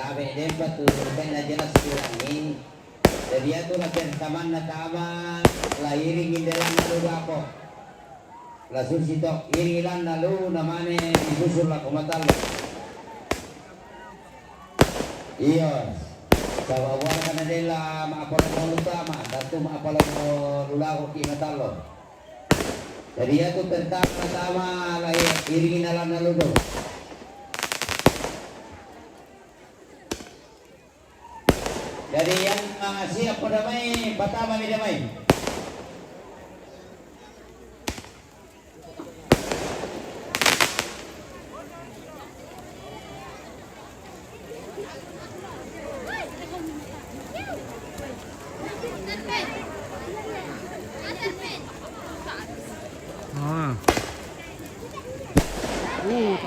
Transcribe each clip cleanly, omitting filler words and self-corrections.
tabe din pa tu kan na jelas kurangin. Jadi itu latihan taman na tama lairing indalan na lugar ako. Lasun sitok irilan na lu namane disusul lah kumatal. Iya. Sawawan kana dela maapala utama datu maapala lulago kimatalo. Jadi itu pertama lahir iringin alam na ludo. Jadi yang siap berdamai, pertama damai.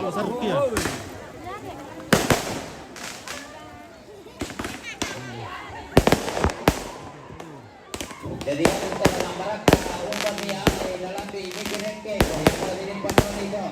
Besar rupiah. Jadi yang kita nambarak umpan dia dalam di ini kerengke, kalau ini panon itu.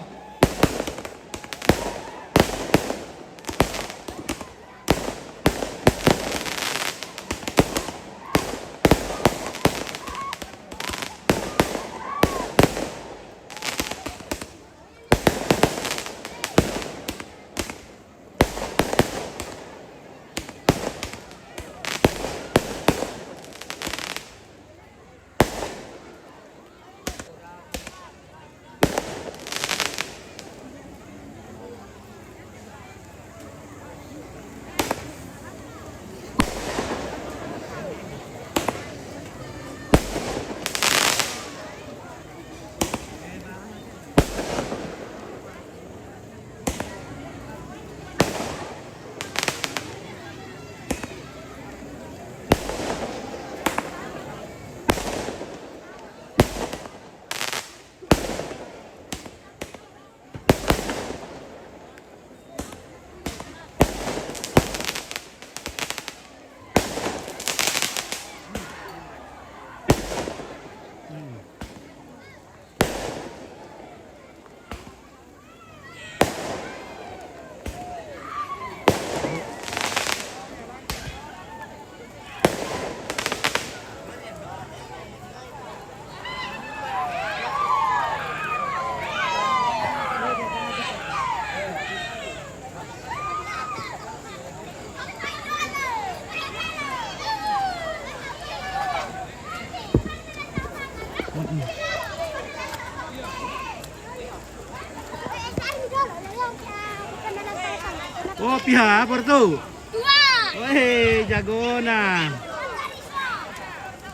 Oh, pihak apa tuh? Dua. Weh, jago nah.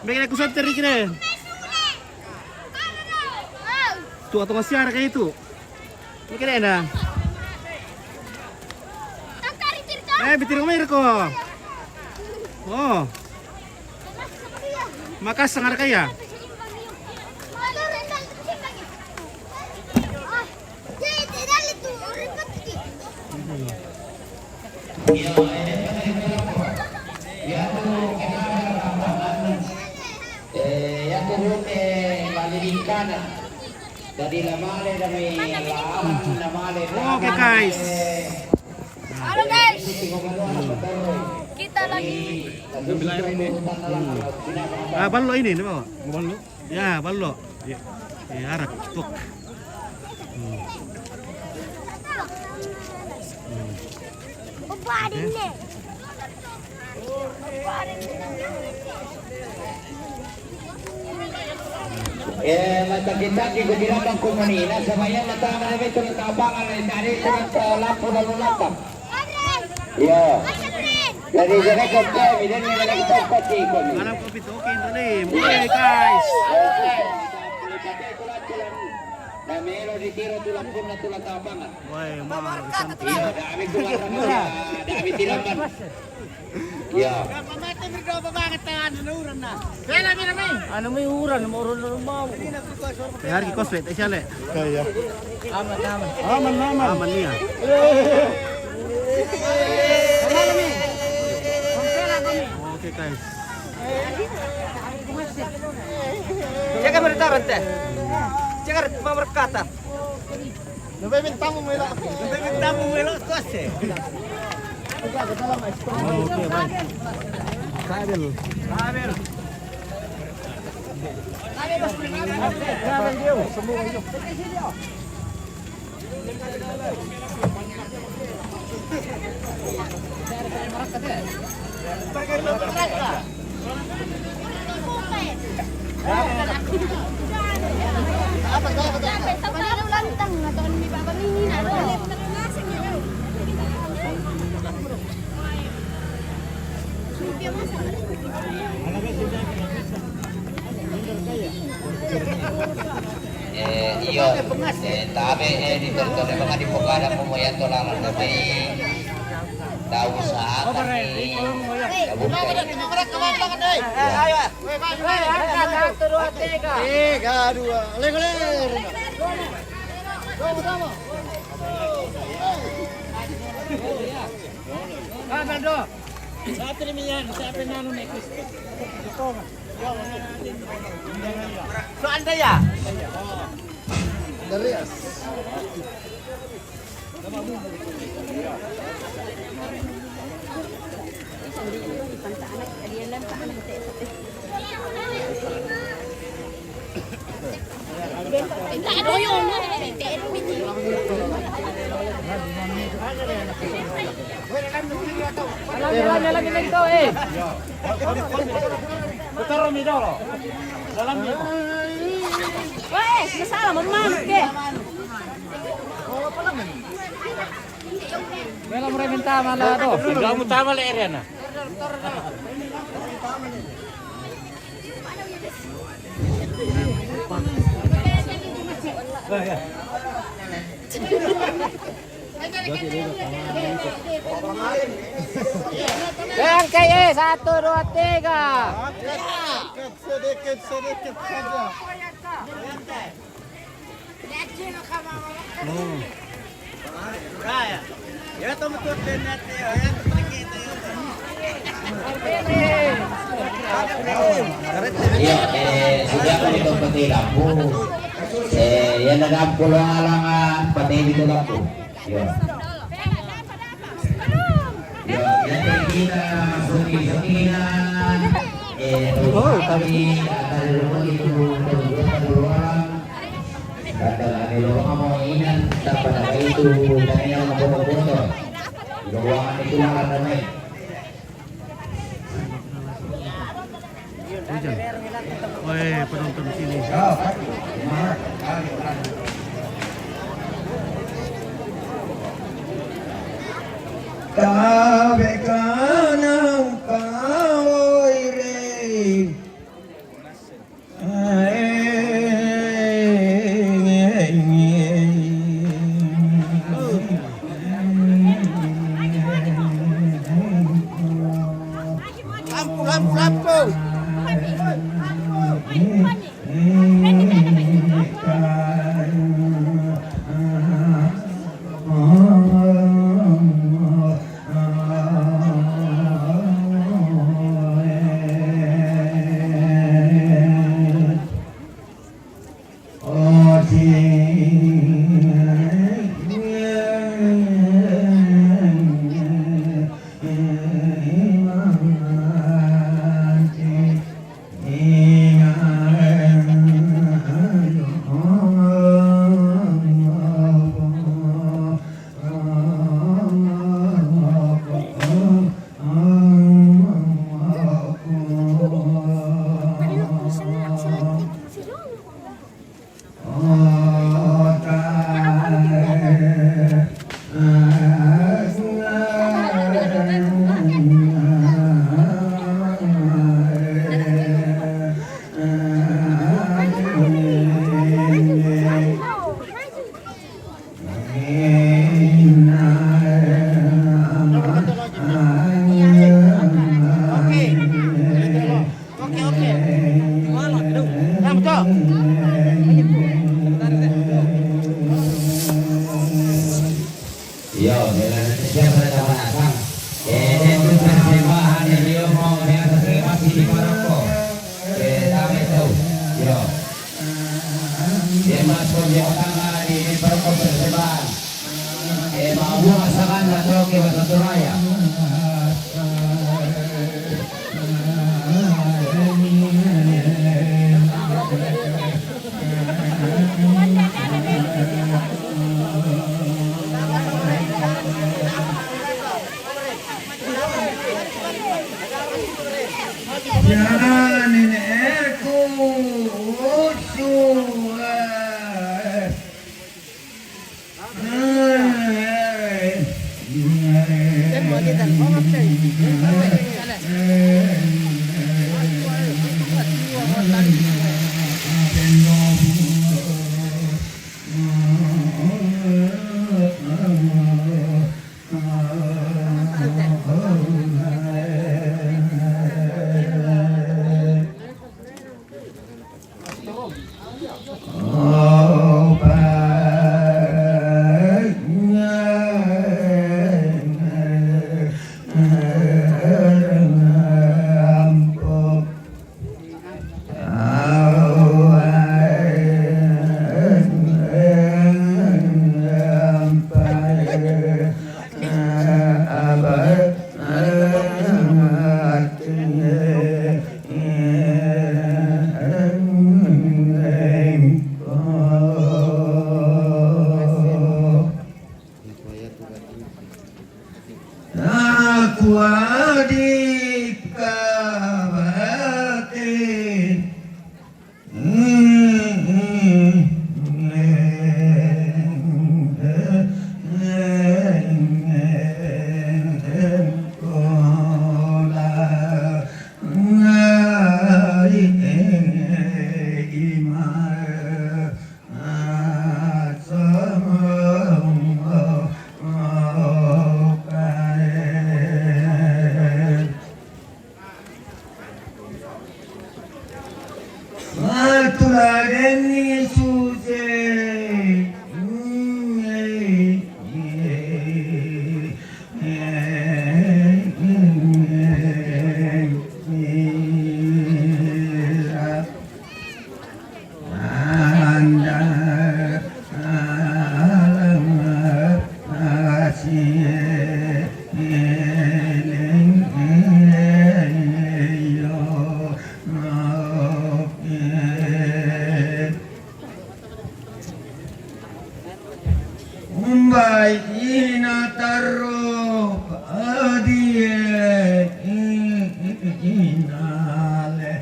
Mereka kusat teri kira. Tuh atau masih ada kayak itu. Ini kira enak. Bitir kemana kok? Oh. Makas sangar kaya. Yang turun Balirikana. Jadi lamale dami lamale. Oke guys. Halo guys. Kita lagi. Ballo ini nih bawa. Ballo. Ya ballo. Ya, harap tuk. Mata kita di Gudirabang Komunina samaya mata namin ito ng tabangan ay dari ito ng lampu na lulapang. Iya. Dari sana ke kami dan ni lagi tempat di kami. Malam kopi tuh oke dulu. Oke guys. Namelo di tiro tulang pun na tulang tabangan. Woi, mau sampai. Iya, dami tulang ramah. Dami tilamban. Iya. Ano may uran, moron na mau. Hari cosplay tayo siya le. Kaya. Aman. Aman niya. Oke guys. Jaga beritaran teh. Jaga berkata. Nabibintang mo melo. Bintang mo melo kose. Oke, baik. Kabel. Iyo, tabi dito mga dipukada mo yan to lang na may daw sa kami. Saan kaya? Alam lagi na ito eh. Betul mi dolo. Dalam dia. Wes, masalah memanut ke? Mela mo rin tama na to. Ikaw mo tama la area na. Yang kayak 1, 2, 3. Sedikit saja. Ya to matutin natin. Ayan, nakikita yun. Iyo, sudah ko dito pati lampu. Yan nag-ampo lang pati dito lampu. Iyo. Iyo, yan kita sakina. Kami ada rumah itu keluar. Kata ada rumah inan dapat ada itu dan yang memotong-potong. Ruangan itu lah ramai. Woi, penonton di sini. Tabe kanang kaoy re. Lampu. Yo, siapa yang datang? Itu persembahan yang dia mau yang masih di Maroko. Kami tahu. Yo, dia masuk di tangan di Maroko persembahan. Mau masakan atau ke Batu Raya. Jangan ini usul. Aku adik kabatin Matuladen Yesus Ina taro adie inale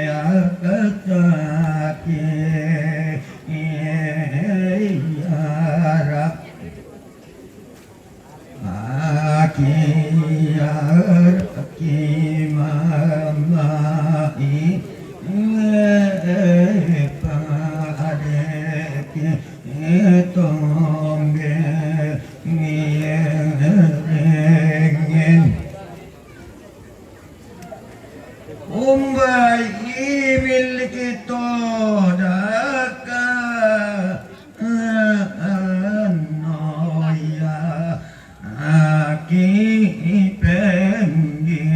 akatake yarab aki mamai padeke tongge ngien umbai ibil kita daka noya aki pengge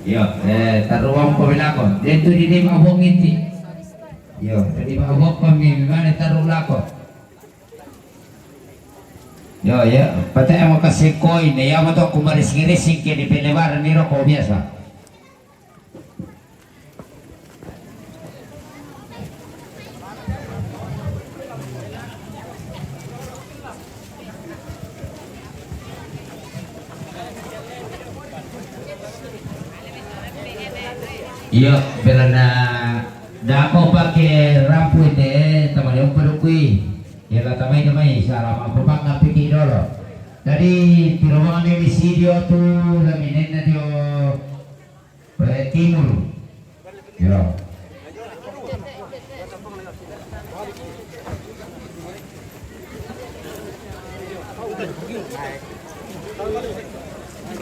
Yo, taruang pemilako. Dito di mabong iti. Yo, di mabong pemimana tarulako. Yo, ya, patay mo kasi coin. Ya mo to kumaris-girising kaya di pelebaran ni Roko biasa. Iya, bila na dako pakai rampu ini teman yang pedukui. Ya lah tamai salam apa bang ngapi dulu. Tadi di ruangan di video tuh laminin na dio timur. Ya.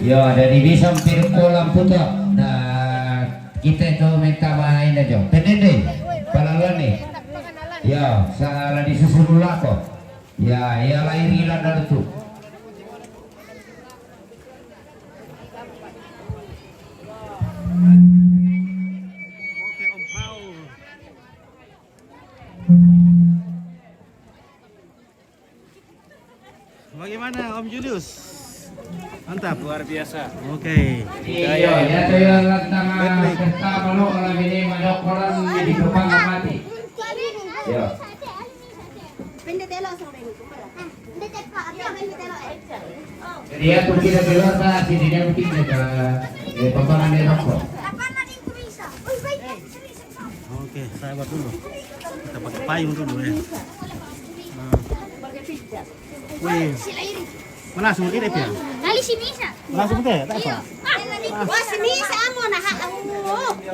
Ya, dari bisa hampir kolam putok. Nah, kita itu minta main aja. Tenende, palalan nih. Ya, salah disusun lako. Ya, ya lahirilan dari itu. Oke, Om Paul. Bagaimana Om Julius? Mantap. Luar biasa. Oke. Iya, ya tuh yang tengah kita malu orang ini madok orang di depan mati. Ya. Jadi ya tuh kita keluar ke sini dia mungkin ke paparan dia rokok. Oke, saya buat dulu. Kita pakai payung dulu ya. Wih, mana langsung ini ya? Nali si Misa. Langsung teh, tak apa? Wah si Misa amo na ha.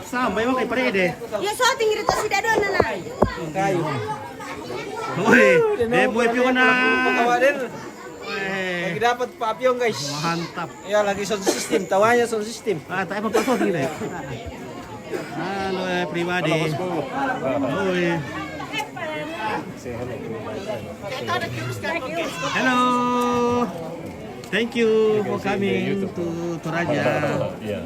Sampai mau kayak parede. Yo so tinggi itu si dadon na. Kayu. Wih, boy pion na. Kawarin. Wih, Lagi dapat Pak Piong guys. mantap. Ya lagi sound system, tawanya sound system. Tak apa pasok ini. Halo pribadi. Wih. Hello. Thank you for coming to Toraja. Ya.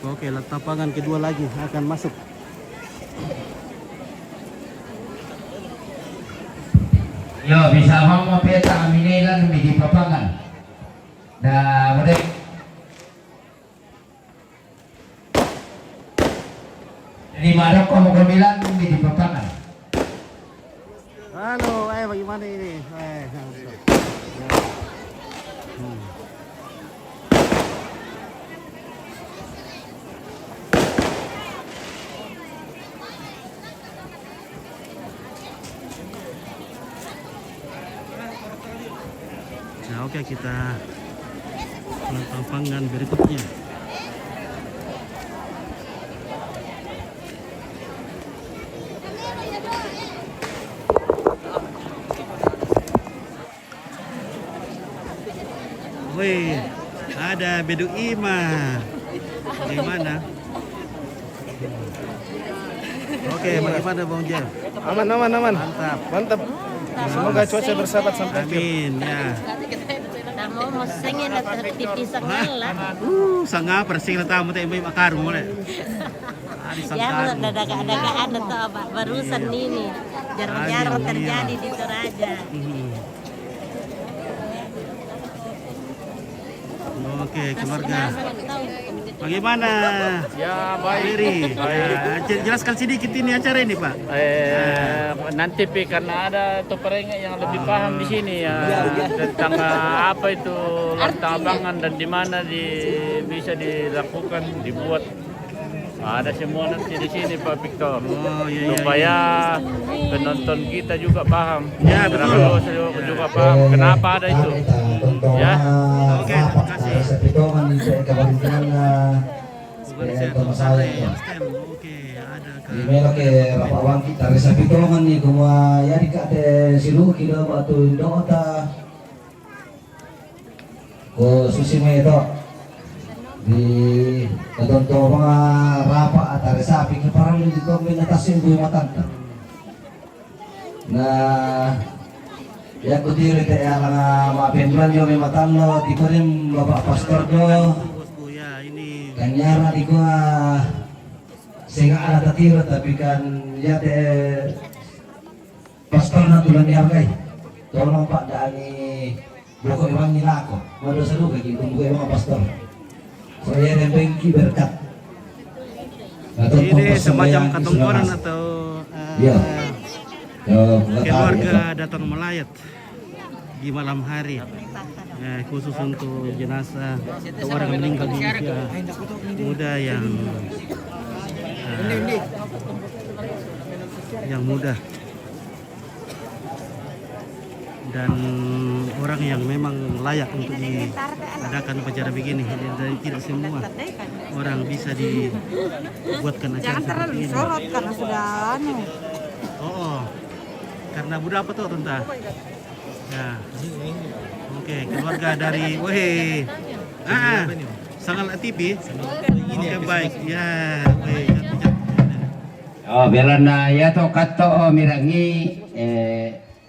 Oke, lapangan kedua lagi akan masuk. Yo, bisa mau peta aminilan di papangan. Nah, mereka jadi marok kamu bilang di papangan. Halo, bagaimana ini? Nah, oke, kita lapangan berikutnya. Wih, ada Bedu Ima. Gimana? Oke, bagaimana Bang Jel? Aman. Mantap. Mantap. Semoga cuaca bersahabat sampai akhir. Amin ya. Tamo mo singin na tipisang ngalan. Sanga persing na tamo tayo may makarong mo na. Ya dagaan na to barusan ini. Jarang-jarang terjadi di Toraja. Oke, keluarga. Bagaimana? Ya baik. Riri, jelaskan sedikit ini acara ini Pak. Nanti karena ada toperenga yang lebih paham di sini ya tentang apa itu lapangan dan di mana bisa dilakukan dibuat. Ada semua nanti di sini Pak Victor. Oh iya. Supaya penonton kita juga paham. Ya betul. Juga paham kenapa ada itu. Ya. Oke, terima kasih. Oke, ada Email ke Bapak Wang kita resapi tolongan nih kumwa ya dikate silu kita batu dota susi mo ito di katonto mga rapa at arisapi ka parang hindi ko minatasin buhay matanda na ya ko diri tayo lang mapinduan nyo may matalo di ko rin bapak pastor nyo Bosku ya ini kanyara di ko sehingga ada tatiro tapi kan ya pastor na tulang niya kay tolong pak dani buko emang nilako mado sa lugar gitu buko emang pastor saya nembengki berkat ini semacam katongkoran atau ya keluarga datang melayat di malam hari khusus untuk jenazah atau orang yang meninggal di usia muda yang muda dan orang yang memang layak untuk diadakan upacara begini dan tidak semua orang bisa dibuatkan acara Jangan terlalu seperti ini. disorot karena sudah Oh, karena Buddha apa tuh tentang? Ya, oke, keluarga dari, sangat TV. Oke baik, ya, Oh, biar na ya to kato mirangi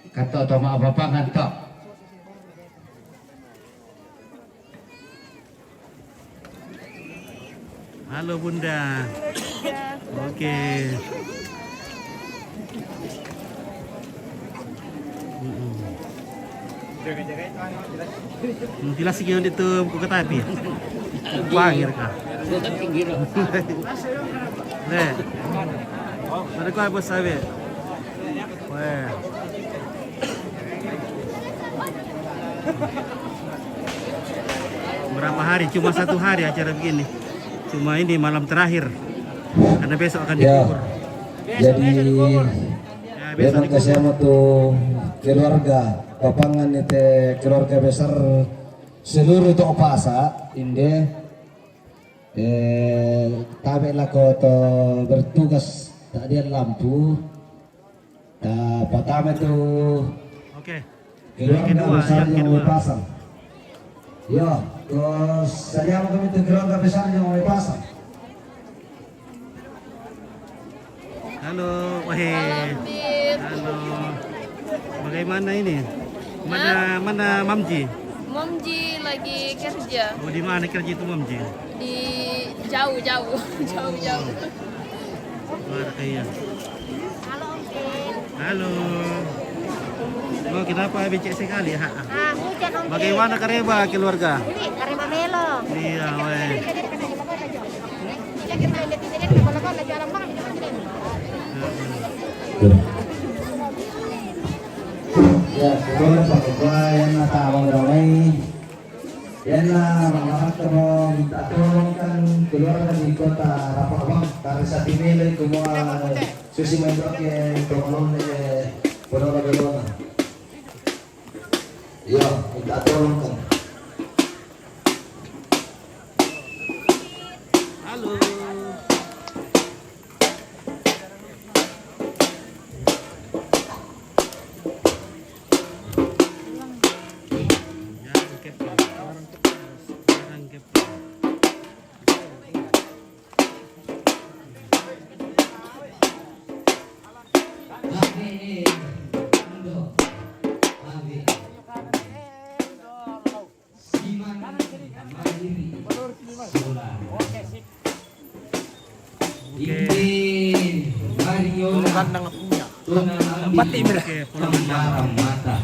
kato to maapapangan to. Halo Bunda. Oke. Jelas sih yang itu buku tapi. Bangir kah? Nih. Mana kau bos sabe? Wah. Berapa hari? Cuma 1 hari acara begini. Cuma ini malam terakhir. Karena besok akan dikubur. jadi Ya, besok memang dikubur. kasih tuh keluarga papangan itu keluarga besar seluruh itu opasa inde tabe lah to bertugas tadi lampu pertama itu Oke. keluarga Kedua, besar yang yang kedua. mau pasang ya terus saya mau kami itu keluarga besar yang mau pasang Halo, halo. Bagaimana ini? Mana Mamji? Momji lagi kerja Oh, di mana kerja itu Mamji? di jauh-jauh. Luar kaya. Halo Om Pin. Halo. Oh, kenapa becek sekali? Ha. Hujan Om Pin. Bagaimana kareba keluarga? Ini kareba melo. Iya, weh. ya keluar pakai gua yang natawang ramai yang mga katong minta tolong kan keluar dari kota Rapawang karena saat ini semua susi membrak yang tolong penolong ya minta tolong kan Halo. Oke, pulang mata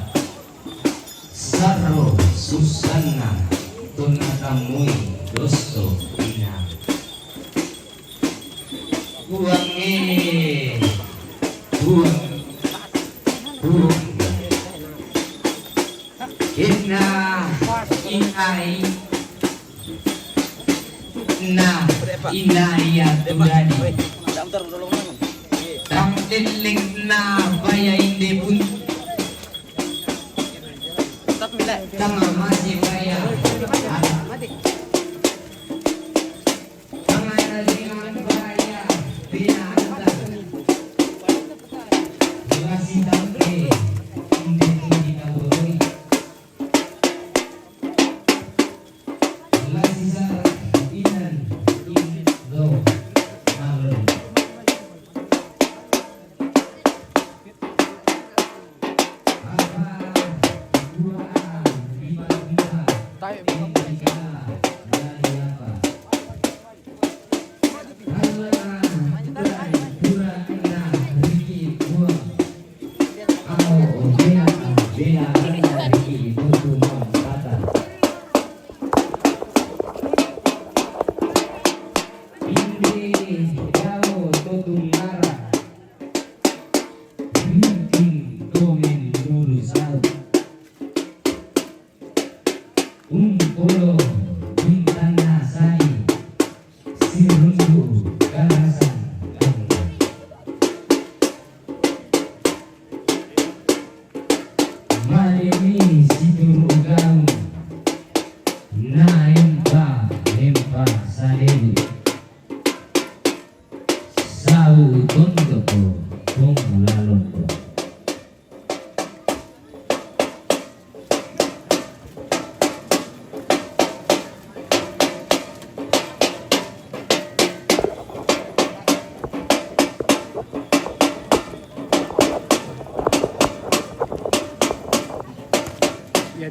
Saro Susana Tunatamui Dosto Ina Buang Ina Inai Na Inaya Tudani Tang tiling na baya hindi pun Tanga masih baya Tanga dengan baya Pinata Masih tampe Hindi hindi na buhay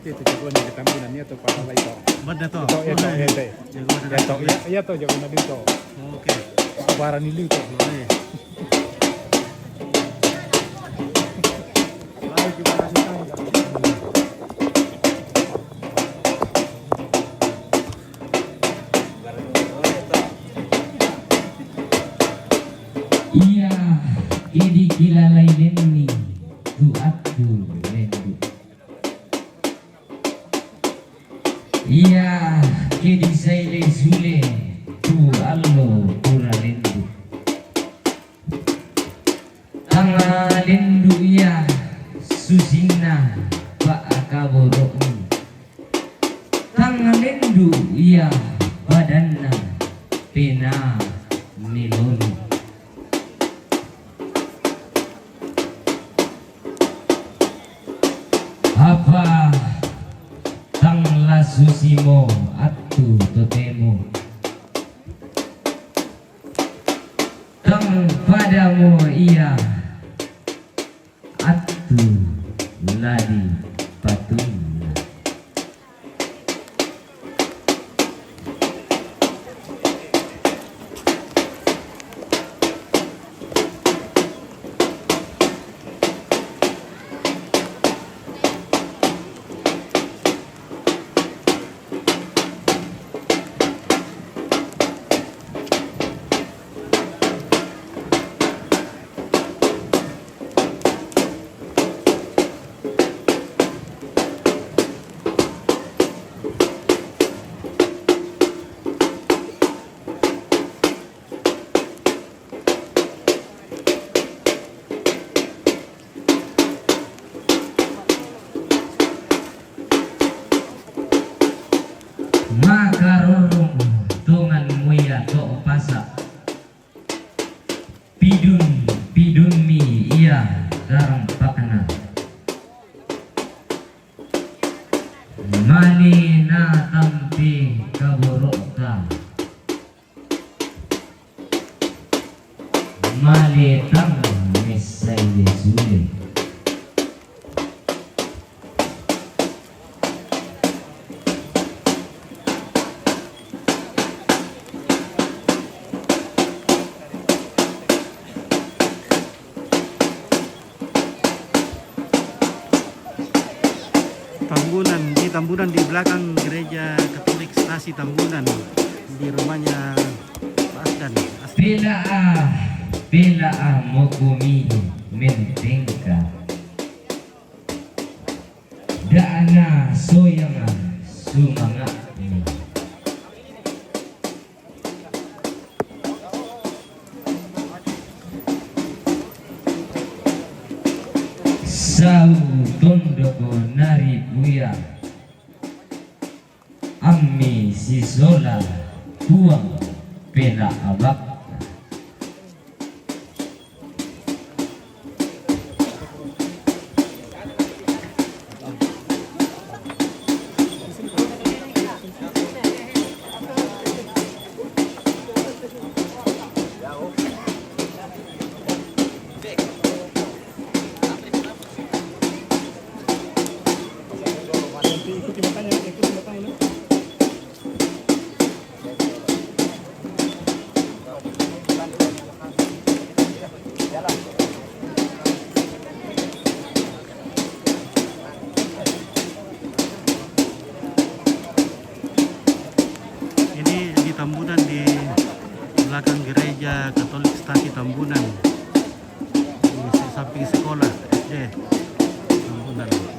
Itu jagoan di tambunan itu para lain. Banda to. Itu. Jagoan na Itu iya to jagoan dito. Okay. Para nili to. Boleh. Iya, ini kilalay ni tuatu lendu. Iya, kini saya sule tu allo pura lendu. Tanga lendu iya susina pak akaborokni. Tanga lendu iya badanna pena miloni. Apa tangla susimo atu totemo tang padamu ia atu ladi patunna. Makarorong tungan muya to pasa pidun mi iya garang pakna mani na tampi kaborokta mali tang mesai sule. Tambunan di belakang gereja Katolik Stasi Tambunan di rumahnya Pak Asdan. Bila mokumi mentengka dana soyanga sumanga sau tondoko nari buya Ammi si Zola tuang pela abak Ikuti matanya. Benar.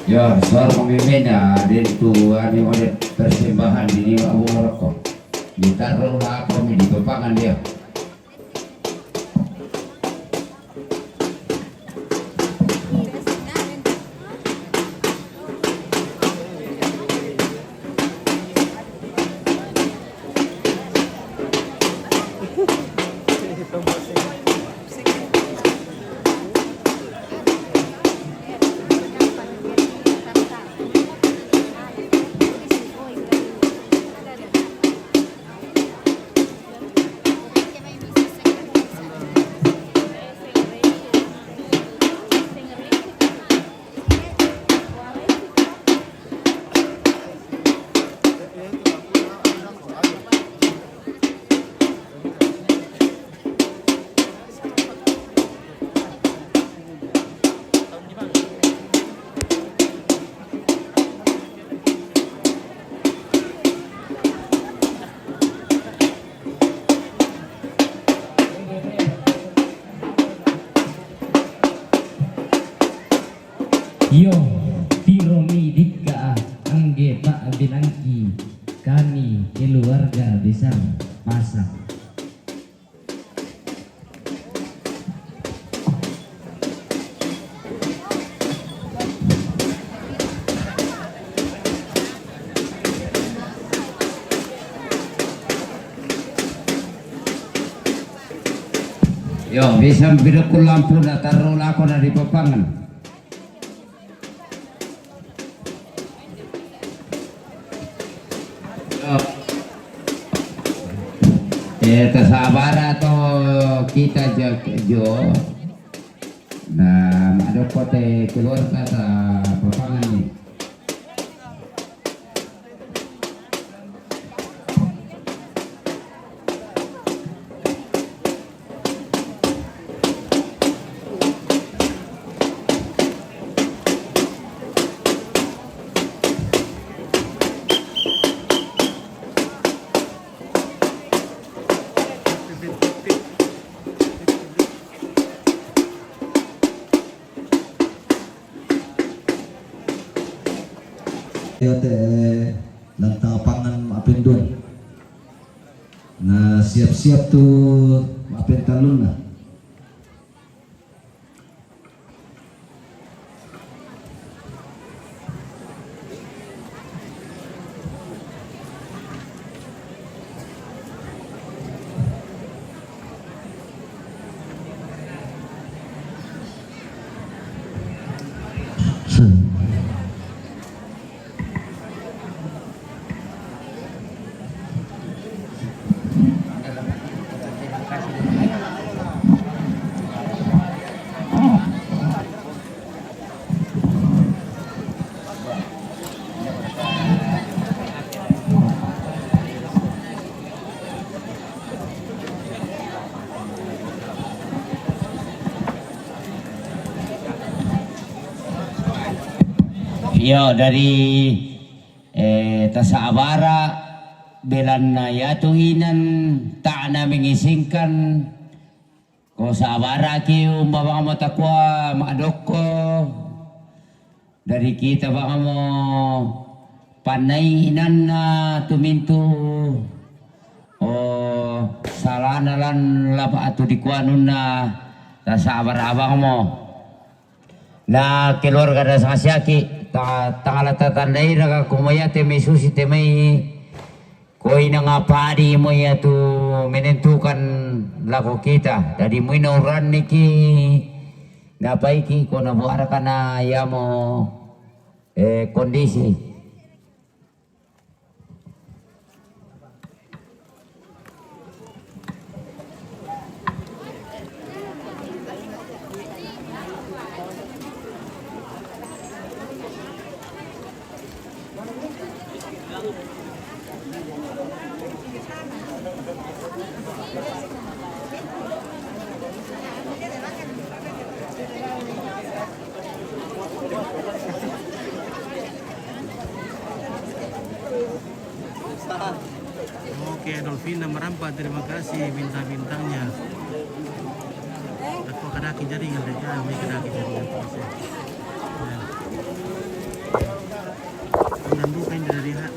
Ya, soal pemimpinnya dari itu ada model persembahan di Abu Moroko. Ditaruh apa di pepangan dia. Yo, tiromi dika angge tak binangki kami keluarga besar Pasang. Yo, bisa bidukul lampu na taruh ako na di papangan. Kesabar atau kita jo nah ada kote keluar kata papangan nih. Yote lantang pangan maapin doon na siap-siap tuh maapin talun na. Yo dari Tasabara belan na yatunginan tak na mengisingkan ko sa abara ki umbaba mo takwa maadoko dari kita baka mo panay inan na tuminto o salanalan lapa ato di kuanon na Tasabara abang mo na keluarga da sa kasyaki tangalata tandai naga kumaya te may susi te may koi na nga pari mo ya tu menentukan lako kita dari mo inauran niki napaiki ko nabuara ka na ya mo kondisi. Oke, Dolphina merampat, terima kasih bintang-bintangnya. Aku kadaki jaringan deh, kami kadaki jaringan. Dan bukan dari hak.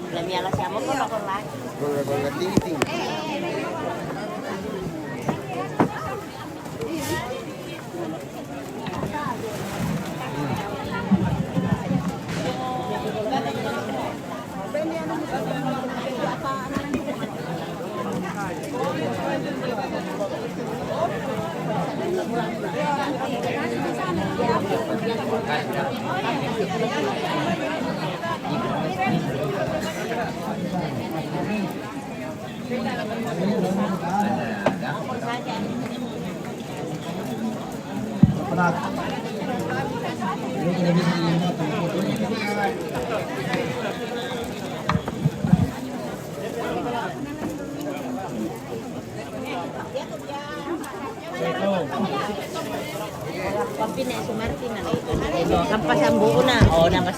Lamia siamo po ako lang.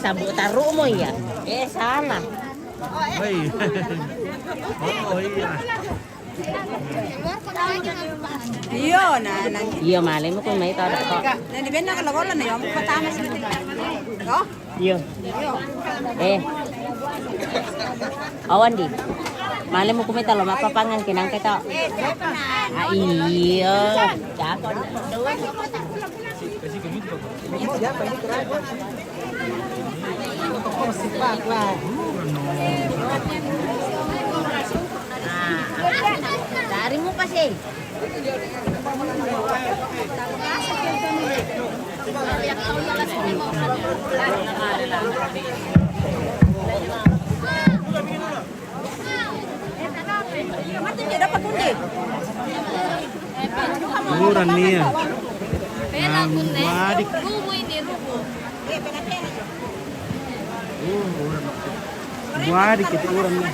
sabuk taruh mo ya. Salah. Oi. Oh iya. Iyo na Iya, malay mo kung may ito. nanibenda ka lagolan na yung patama sa no? Iya. Awan di. Malay mo kung may talo, mapapangan kinang kita. Iya. Jakon. Dari mo kasi. Mati dia dapat kundi. Murah nih ya. Wadik. Wadik itu murah nih.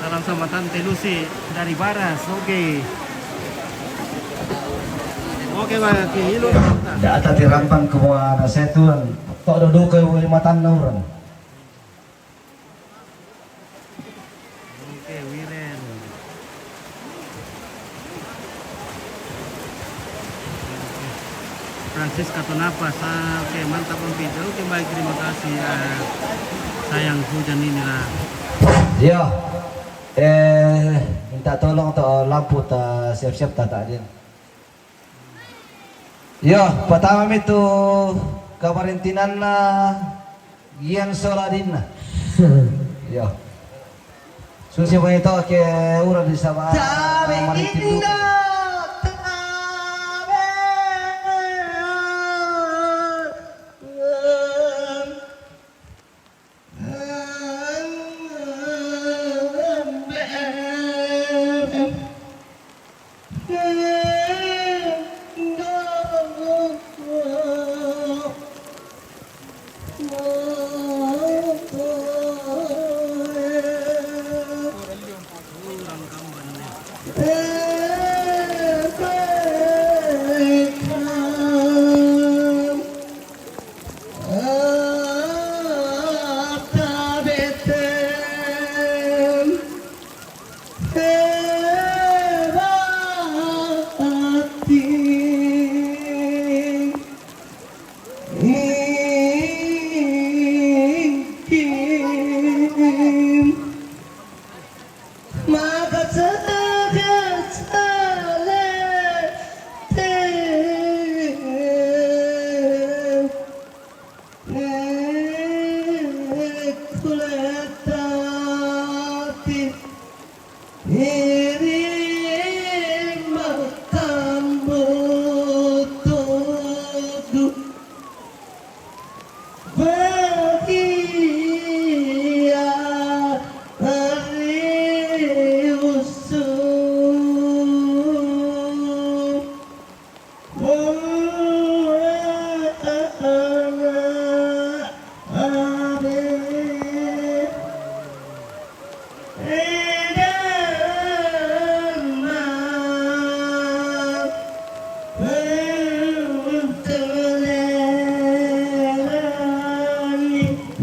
Dalam sama Tante Lucy dari Baras, oke. Oke, Pak, hilo. Data tirampang kumua na setuan. Tok duduk ke matan nauran. Oke, Wiren. Francis Katonapas, oke, mantap Om Peter. Oke, baik, terima kasih. Sayang hujan ini lah. Iya. Minta tolong to lampu ta siap-siap tata din. Yo, pertama itu kabarintinan na Gian Soladin na. Yo. Susi mo ito ke ura di sama maritim.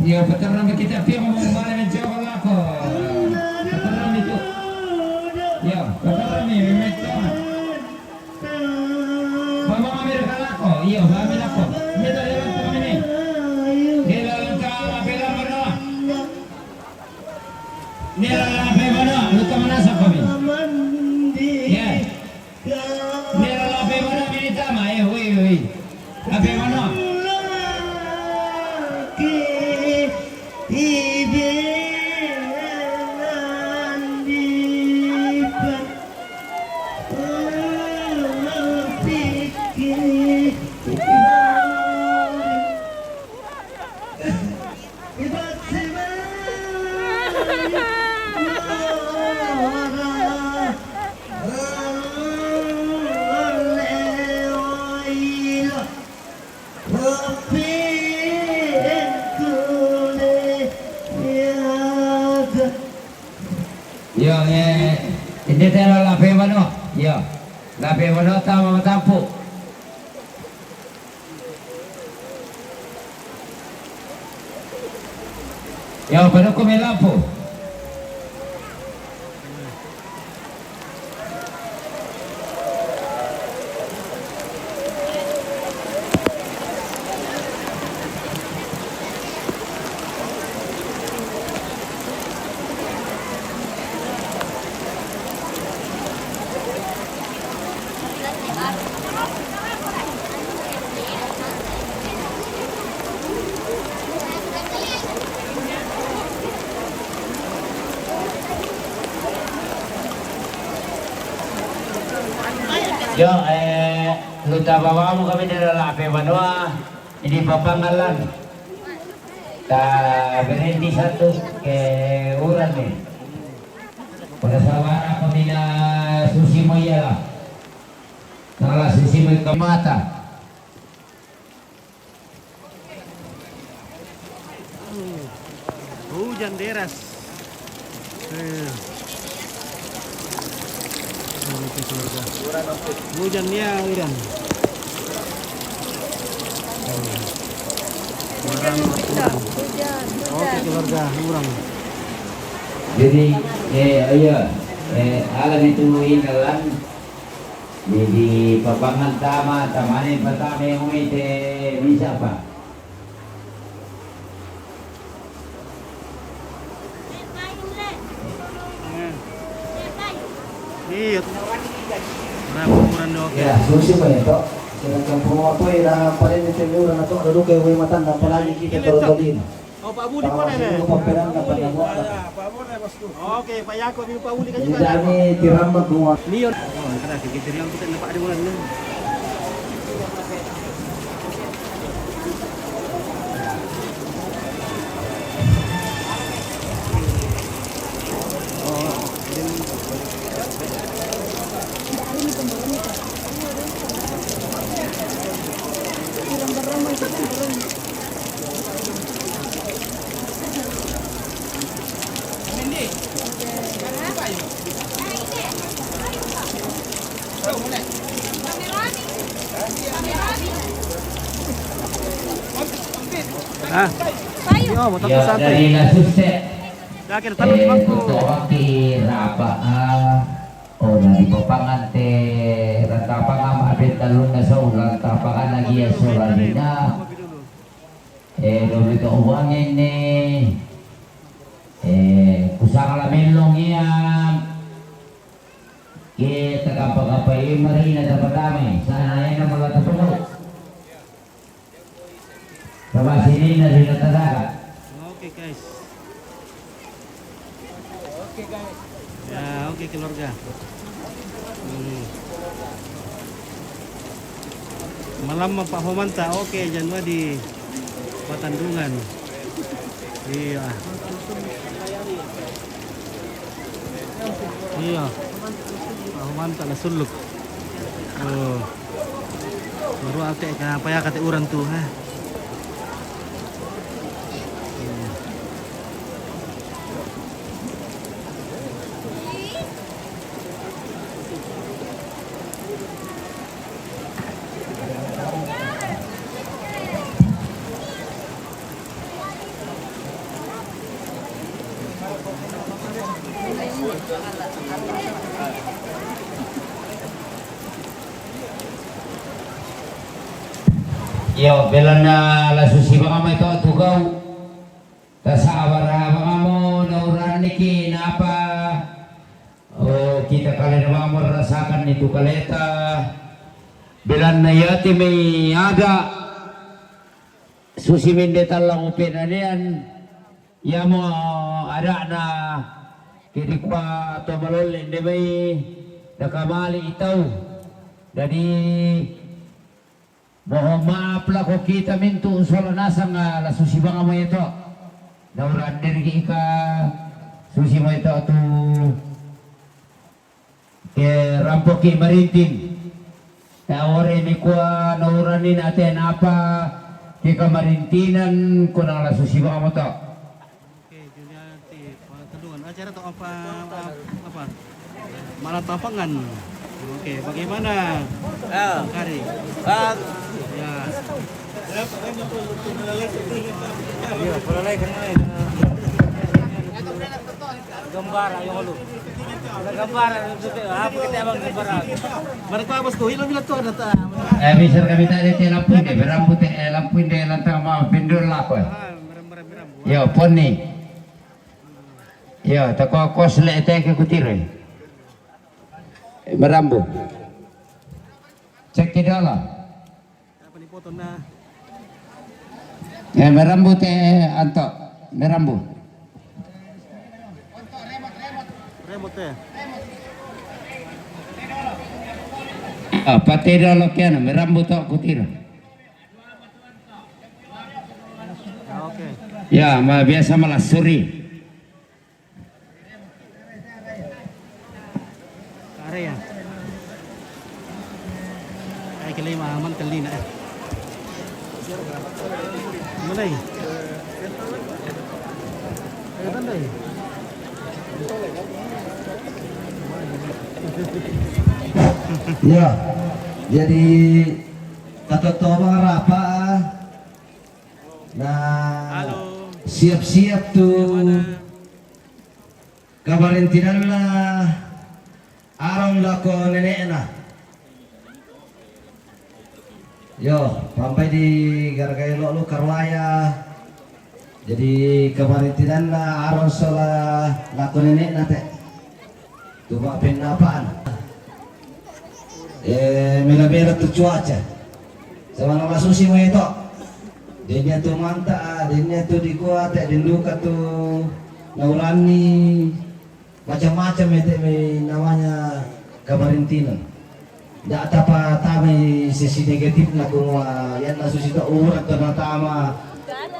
Ya, peternak kita pihak mau kemarin menjawab lako. Peternak itu. Ya, peternak nih memecah. Mama ambil kalako. Iya, ambil lako. Ini dari lako ini. Dia lalang kala bela mana? Dia lalang bela mana? Luka mana sah kami? Ya. Dia lalang bela mana? Ini sama ya, woi. Apa mana? Yo, ini telo lape mano. Yo, lape mano tama matampu. Ya, pero kung may lampo. Yo, luta bawa mo kami dari Lape Manua, ini papangalan. Ta berhenti satu ke uran nih. Pada sawara kami na susi mo lah. Nala susi mo ke mata. Hujan deras. Oke keluarga. Hujannya hujan. Oke keluarga, kurang. Jadi, alam itu inalan. Jadi papangan tamanin pertama yang umite bisa apa? Iya. Berapa ukuran dok? Ya, susi pa ito. Silang pumato ay na parin ito yung na to. Ano kayo may matanda palagi kita tolong. Oh, Pak Budi po na eh. Pagperang na panamo. Oke, Pak Yako, ini Pak Budi kan Jadi juga. dami tiram magmuha. Leon. Oh, kena kita yang kita nampak di bulan ni. Ah, yo, mau Ya, satu. dari Lasusnya. Yakin taruh di bangku. Rapa o dari papangan te rantapangan maapit talon na sa ulang tapangan lagi ya soranina doble to uwangin ni kusang lamelong iya kita kapag-apay marina dapat dami sana yan ang mga tapuno sama sini na rin natadaga. Oke guys. Ya, oke keluarga. Malam Pak Homanta, oke jangan di Patandungan. Iya. Iya. Pak Homanta lah suluk. Oh. Baru ate kenapa ya kata orang tuh, ha? Yo, belan na lasusi baka mo ito tugaw. Tasawara baka mo nauran niki na apa. O kita kali na mo rasakan nito kaleta. Belan na yati may aga. Susi mendetal lang upin niyan. Ya mo ada na kiri pa tomalol hindi may nakamali itaw. Jadi mohon maaf lah kok kita minta usul nasang lasusi bang mo ito. Nauran din ka susi mo ito tu ke rampoki marintin. Tawore ni kwa nauranin natin apa ke kamarintinan ko nang lasusi bang mo to. Oke, jadi nanti Patandungan acara atau apa? Malam tapangan. Oke, bagaimana? Bang Kari. Bang, Ya. iya, kalau naik kan naik. Gambara yung ulo. Gambara apa kita abang gambara. Balik pa bos ko, ilang bilang to na ta. Bisa kami tadi lampu ini, berambut lampu ini lantang mau pindur lah kau. Yo poni. Yo tako kos le te ke kutire. Berambu. Cek tidak lah. Apa ni foto na? Berambu te anto, berambu. Remote eh. Pati dolo kiano, berambu to kutire. Okay. Ya, biasa malah suri. Kare ya. Ay kelima aman kalina. Mana ni? Ay tandai. Ya, jadi katoto apa? Nah, siap-siap tuh kabarintinan lah arong lako nenek na. Yo, sampai di gargai lo karwaya. Jadi kabarintinan lah arong sola lako nenek na teh. Tuh penapaan. Mela-mela tuh cuaca. Sama nama susi mo ito. Dinya tuh manta, dinya tuh dikuat, dinduka tuh naurani macam-macam itu namanya kabarintinan. Dak apa tami sisi negatif na kumwa yan na susi to urat na tama.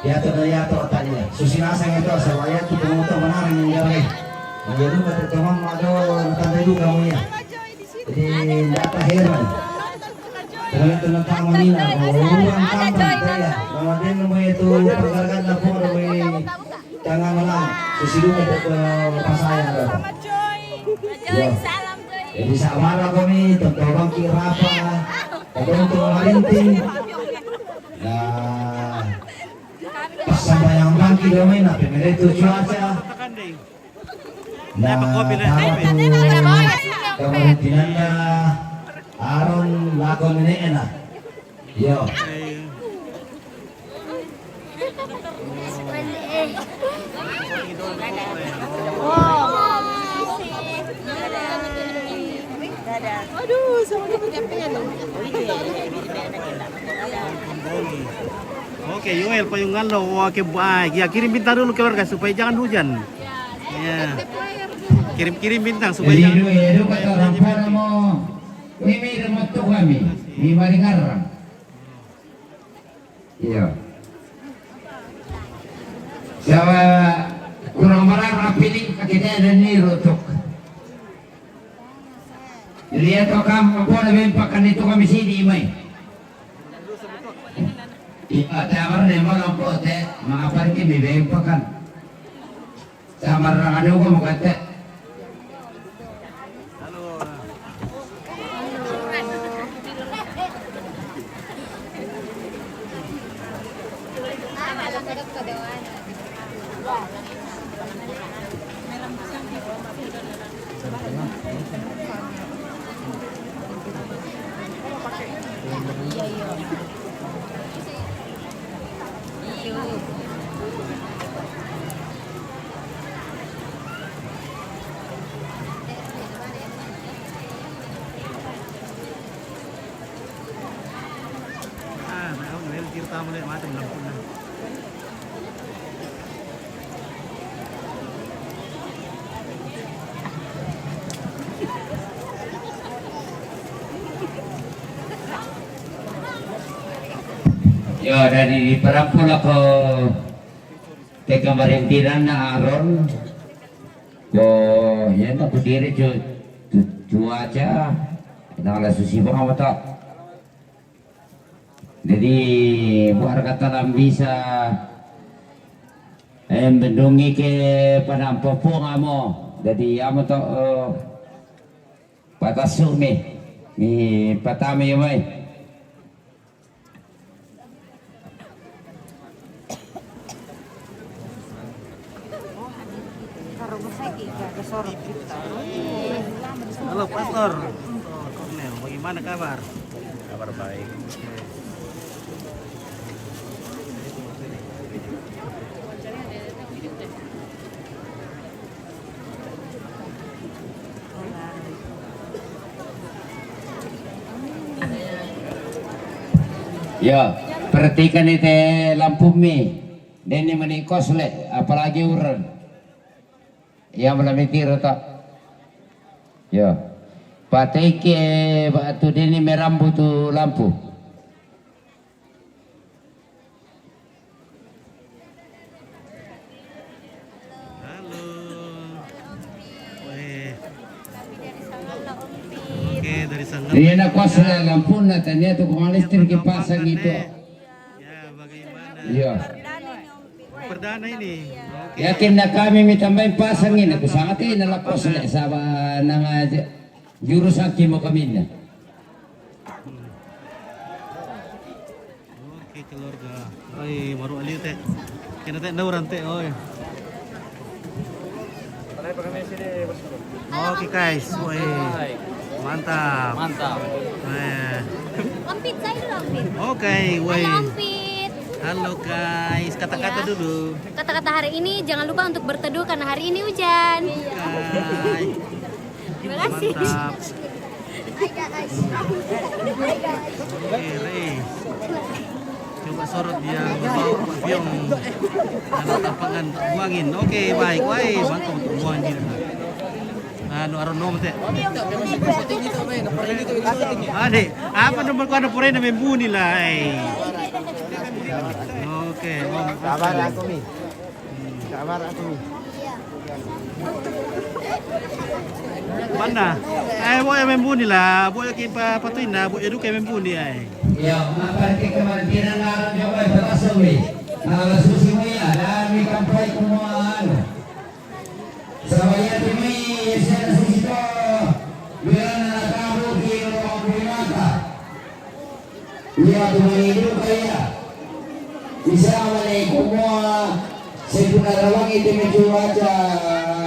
Ya to na ya to tanya. Susi nasang ito sa waya to tumuto manaring yang garay. Jadi kata teman mado tanda itu kamu ya. Jadi dak heran. Kalau itu tentang Nina, orang kampung ya. Kemudian nama itu pergerakan dapur namanya jangan malam. Sesidu ke pasaya. Jadi sama kami tentang kirapa, untuk marinting. Nah, pas sampai yang bangki domain, apa itu cuaca. Nah, kemudian Aron lakon ini enak. Yo. Aduh, sama kepikiran loh. Oke, Yoel payungan lo, oke baik. Ya kirim bintang dulu keluarga supaya jangan hujan. Ya. Kirim bintang supaya jangan hujan. Kata orang para mo. Ini remote tuh kami, ini maringar. Iya. Jawa kurang marah rapi kita ada ni rotok. Jadi atau kamu apa lebih pakan itu kami sini mai. Iya, tamar ni malam po te, mengapa kami lebih pakan. Tamar ada kamu kata. Kita mulai macam lampu. Yo dari perampul ako teka marintiran na aron ko yan na berdiri cuaca nala susi bang mata jadi buat kata lam bisa bendungi ke panampopo ngamo jadi amo to patasuk ni patami yamay. Halo Pastor. Kornel, bagaimana kabar? Kabar baik. Ya, perhatikan itu lampu mi. Deni menikos le, apalagi urun. Ya melamitir tak. Ya, patike batu deni merambu tu lampu. Halo. Weh. Oke, dari sana. Dia nak kos le lampu na tanya tu kung listrik kipasang itu. Ya, bagaimana? Ya. Perdana ini. Yakin na kami may tambay pasangin ako sa atin nalapos na sa nang jurus hakim mo kami na. Oke, keluarga. Oi, baru aliu teh. Kena teh dauran teh, oi. Oke guys, woi. Mantap. Mantap. Lampit saya dulu lampit. Oke, woi. Lampit. Halo guys, kata-kata Ya. dulu. Kata-kata hari ini jangan lupa untuk berteduh karena hari ini hujan. Hai. Terima kasih. Mantap. Oke, Rey. Coba sorot dia bawa Piong dan lapangan buangin. Oke, baik. Woi, bangkong untuk buangin. Anu aronom teh. Ade, apa nomor kau ada purena membuni lah. Oke, Kabar aku nih. Kabar aku nih. mana? Boleh membuni lah. Boleh kita patuin lah. Boleh dulu kayak membuni Ya, apa ke kematian alam coba batasawi. Ala susi mo ada mi kampai kumuan. Sabaya tumi yesena susito. Bilang nakabu kilo kumata. Ya tumi itu kaya. Assalamualaikum saya guna rawang itu mencuaca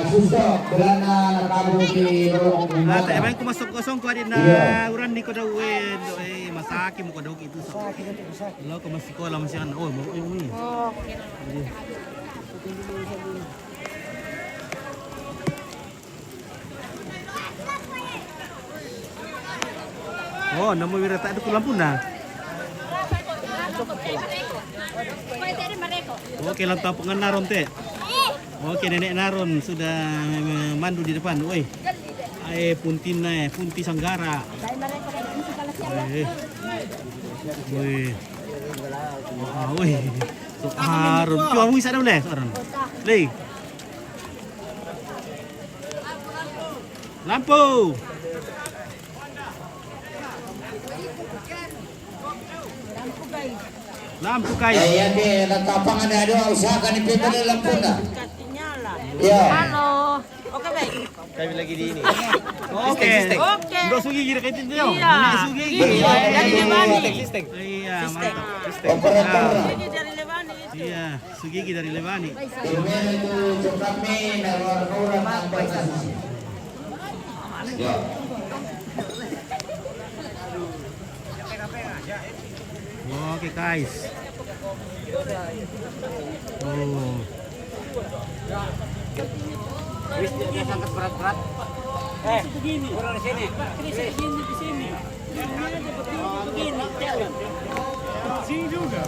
susto berana nakabu kilo Nah, kumata. emang aku masuk kosong ku adin na uran di kodaw masaki mo kodaw itu. Lo ko masih ko alam siya. Oh, mo ini. Oh, namo wirata itu lampu na. Oke, lantaw pengen teh. Oke, nenek naron sudah mandu di depan. Woi. Puntin punti sanggara. Woi. Woi. Sok harum. Cuma mau bisa boleh seorang. Lei. Lampu. Lampu kayu. Ya di lapangan ada usahakan itu tadi lampu na. Ya. Halo. Oke baik. Kami lagi di ini. Oke. Oke. Udah sugi gini kayak itu. Iya. Sugi Iya, dari Levani. Iya, mantap. Operator. Dari Levani. Iya, Sugigi dari Levani. Email itu kami nawar orang sampai kasus. Ya. Oke guys. Oh. Wis dia angkat berat-berat. Begini. Kurang di sini. Di sini. Begini, jalan. Sini juga.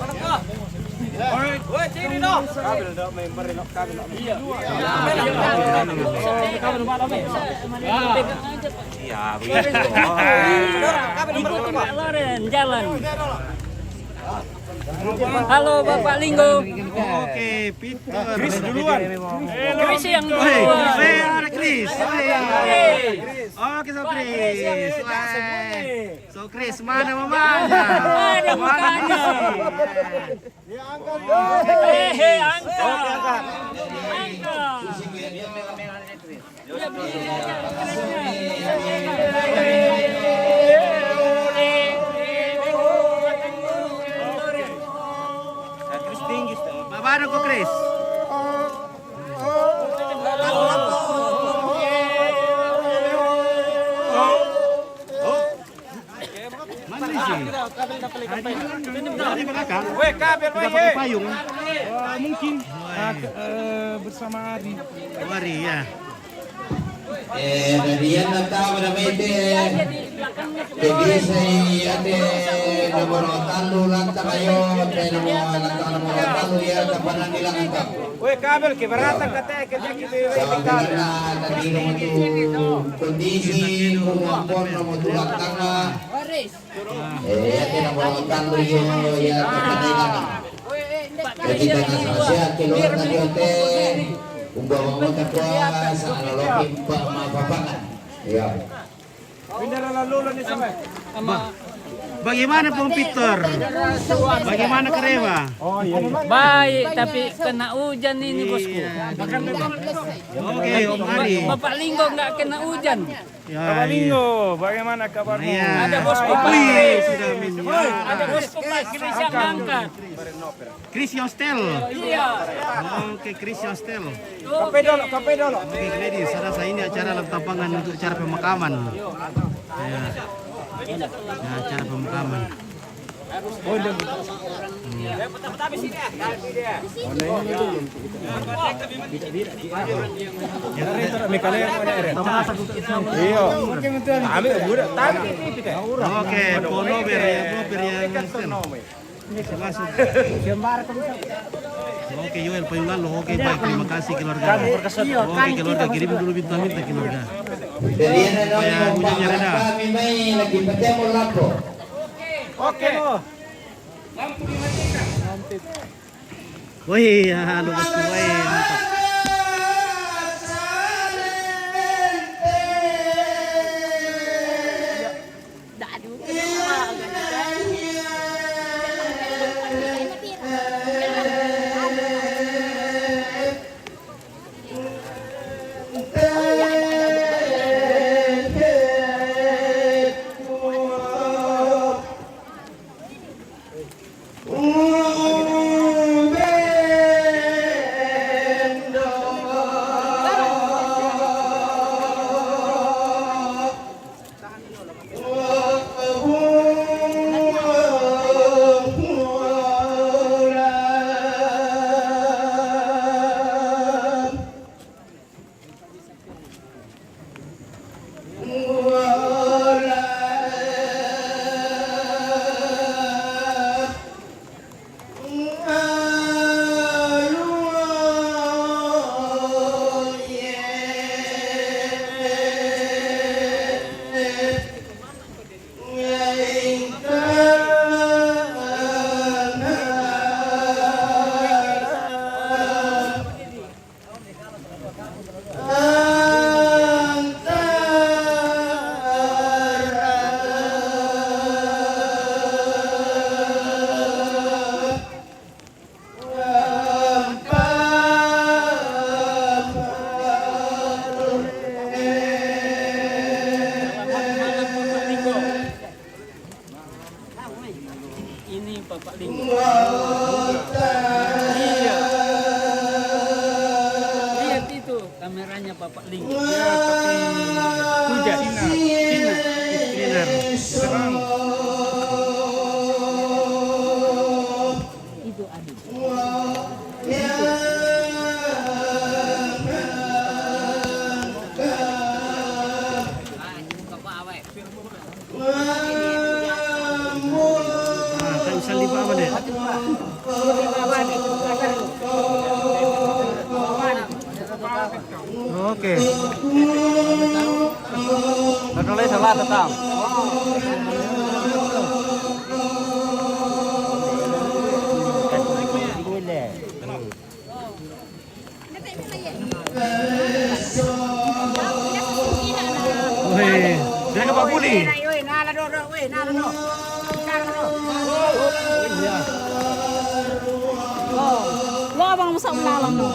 Alright. Woi, sini dong. Kabel dong, member dong, kabel dong. Iya. Kabel dong, siap. Kabel nomor Loren, jalan. Halo Bapak Linggo. Oke, Peter. Chris duluan. Chris yang Woi, duluan. ada Chris. Oke, so Chris. So Chris, mana mamanya? Ada mukanya. Hehe, angkat. Babado ko, Chris. Di belakang. Weh, kabel, Tidak pakai payung. Mungkin bersama Ari. Mari ya. Dari yan natawa na may Tegisay ate nomor talo lang tayo pero nomor talo yan kapanan nilang ang Weh, kabel, keberatan katanya kerja kita. sa na kanino mo to kondisi kung ang porno mo tulak tanga ate nomor talo yan kapanan nilang jadi dengan saya keluar dari hotel umbawa mo tapos sa analogin pa mapapangan ya. Bagaimana Pong Peter? Bagaimana Karewa? Baik, tapi kena hujan ini bosku. Oke, Om Ari. Bapak Linggo nggak kena hujan. Ya, Linggo, bagaimana kabarmu? iya. Ada bosku Pak Wih, Kris. sudah Ada bosku Pak Kris yang ngangkat. Chris Yostel. Iya. Oke, Chris Yostel. Kape dulu. Oke, ladies, saya ini acara lapangan untuk acara pemakaman. Ya. Nah, acara pemakaman. Oke, Pono yang masuk. Oke, Yoel payung lalu. Oke, baik, terima kasih keluarga. Oke, keluarga kirim dulu minta keluarga. Dari yan na Kaya lang hujannya reda. kami may nagipatay mo lapo. Oke. Wih, ya, lugas ko, mantap. Ini Bapak Linggo. Lihat itu kameranya Bapak Linggo. Hujan. Cleaner. Itu adik. Kan usah lipat apa deh? Oke. Betul salah tetap. Wih, dia ke Pak Buli. Lo abang masak melalang lo.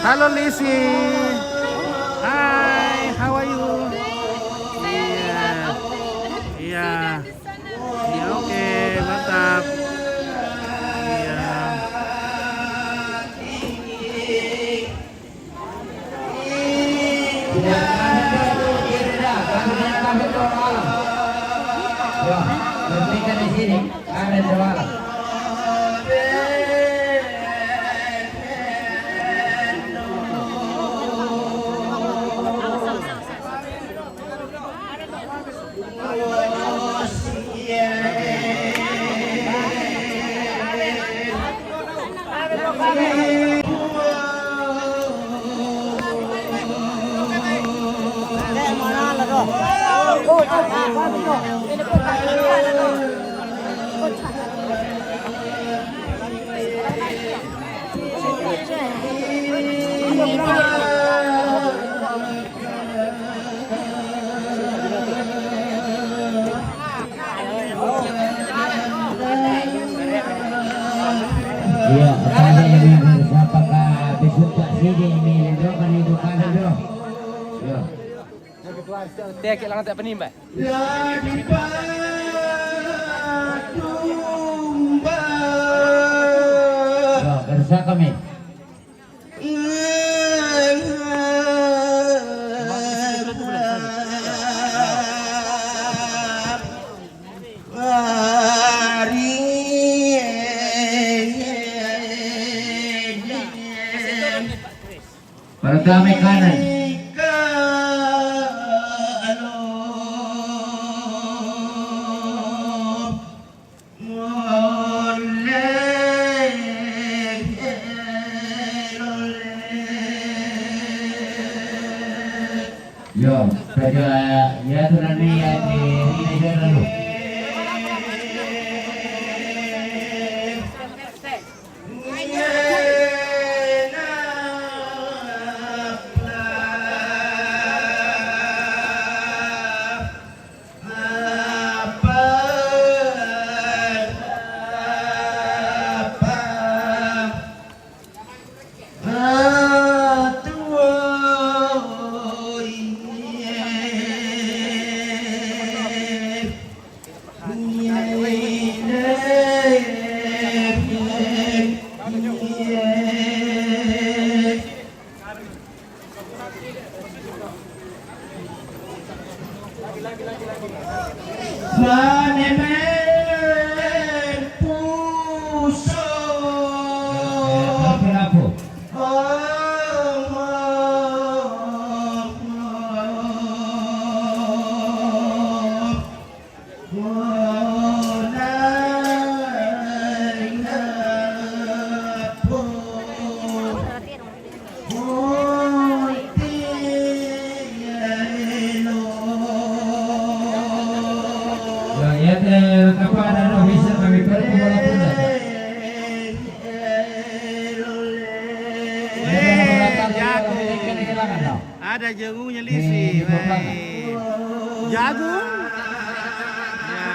Halo Lizzy. Hai, how are you? Iya. Iya. Iya, oke, mantap. Iya. Berhentikan di sini, ada juara. Iya, apa yang apakah besok sini ini kan itu kan dulu. Ya. Tekek lang tak penimba. Ya, kerja kami. Pertama kanan. Yo, pero ya turun ni ini dulu. Ada jagungnya Lizzy. Baik. Jagung? Ya,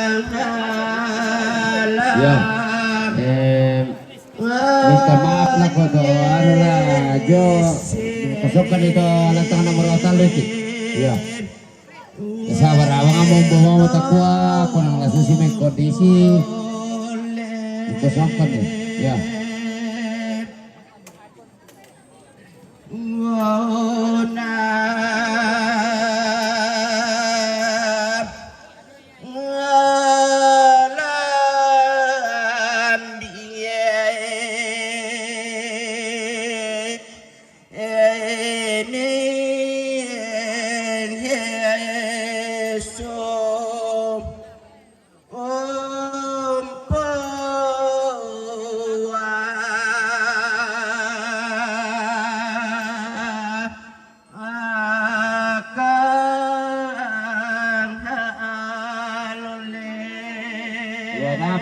mantap. Ya. Minta maaf lah kok anu lah Jo. Pasukan itu lantaran nomor 8 Lizzy. Ya. sabar awang mo bawa takwa kunang lasusi may kondisi itu sampai ya.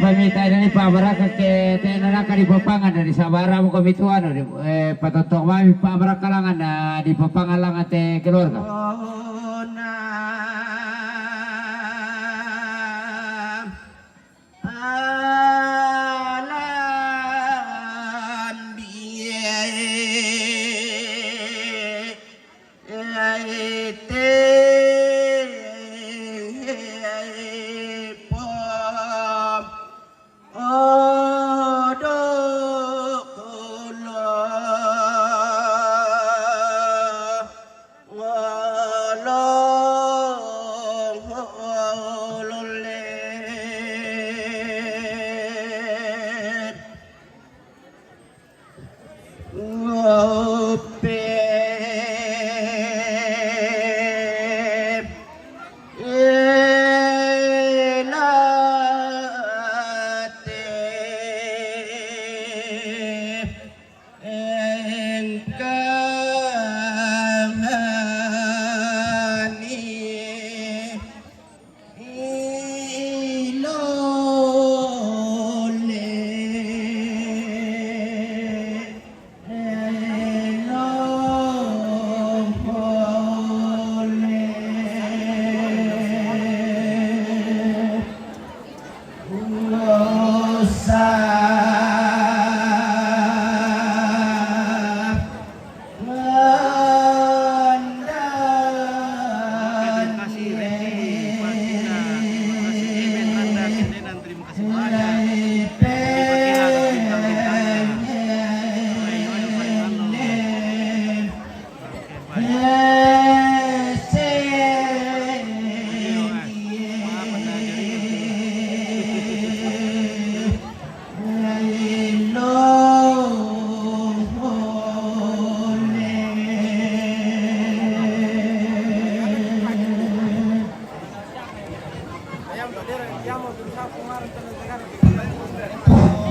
Pamita dari pabaraka ke tenaraka di papangan dari sabara mo kami tuano patotok mami pabaraka langan na di papangan lang ate keluarga.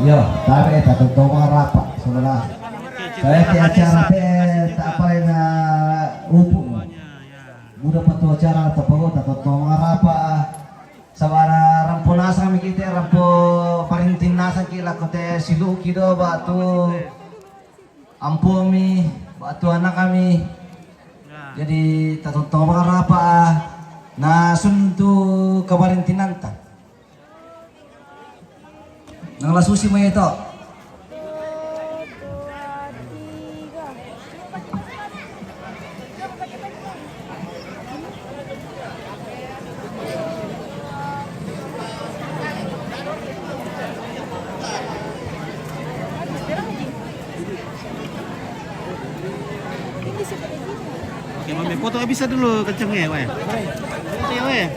Yo, tarik tak tentu rapat, saudara. Saya di acara tak apa na upung. Mudah patu acara tak apa tak tentu rapat. Sabara rampunas kami kita rampo paling tinasan kita kote silu kido batu ampomi batu anak kami. Jadi tak tentu rapat. Na suntu kabarin tinanta. Nang lasusi mo ito. Oke, mami foto bisa dulu kencengnya, weh. Oke, weh.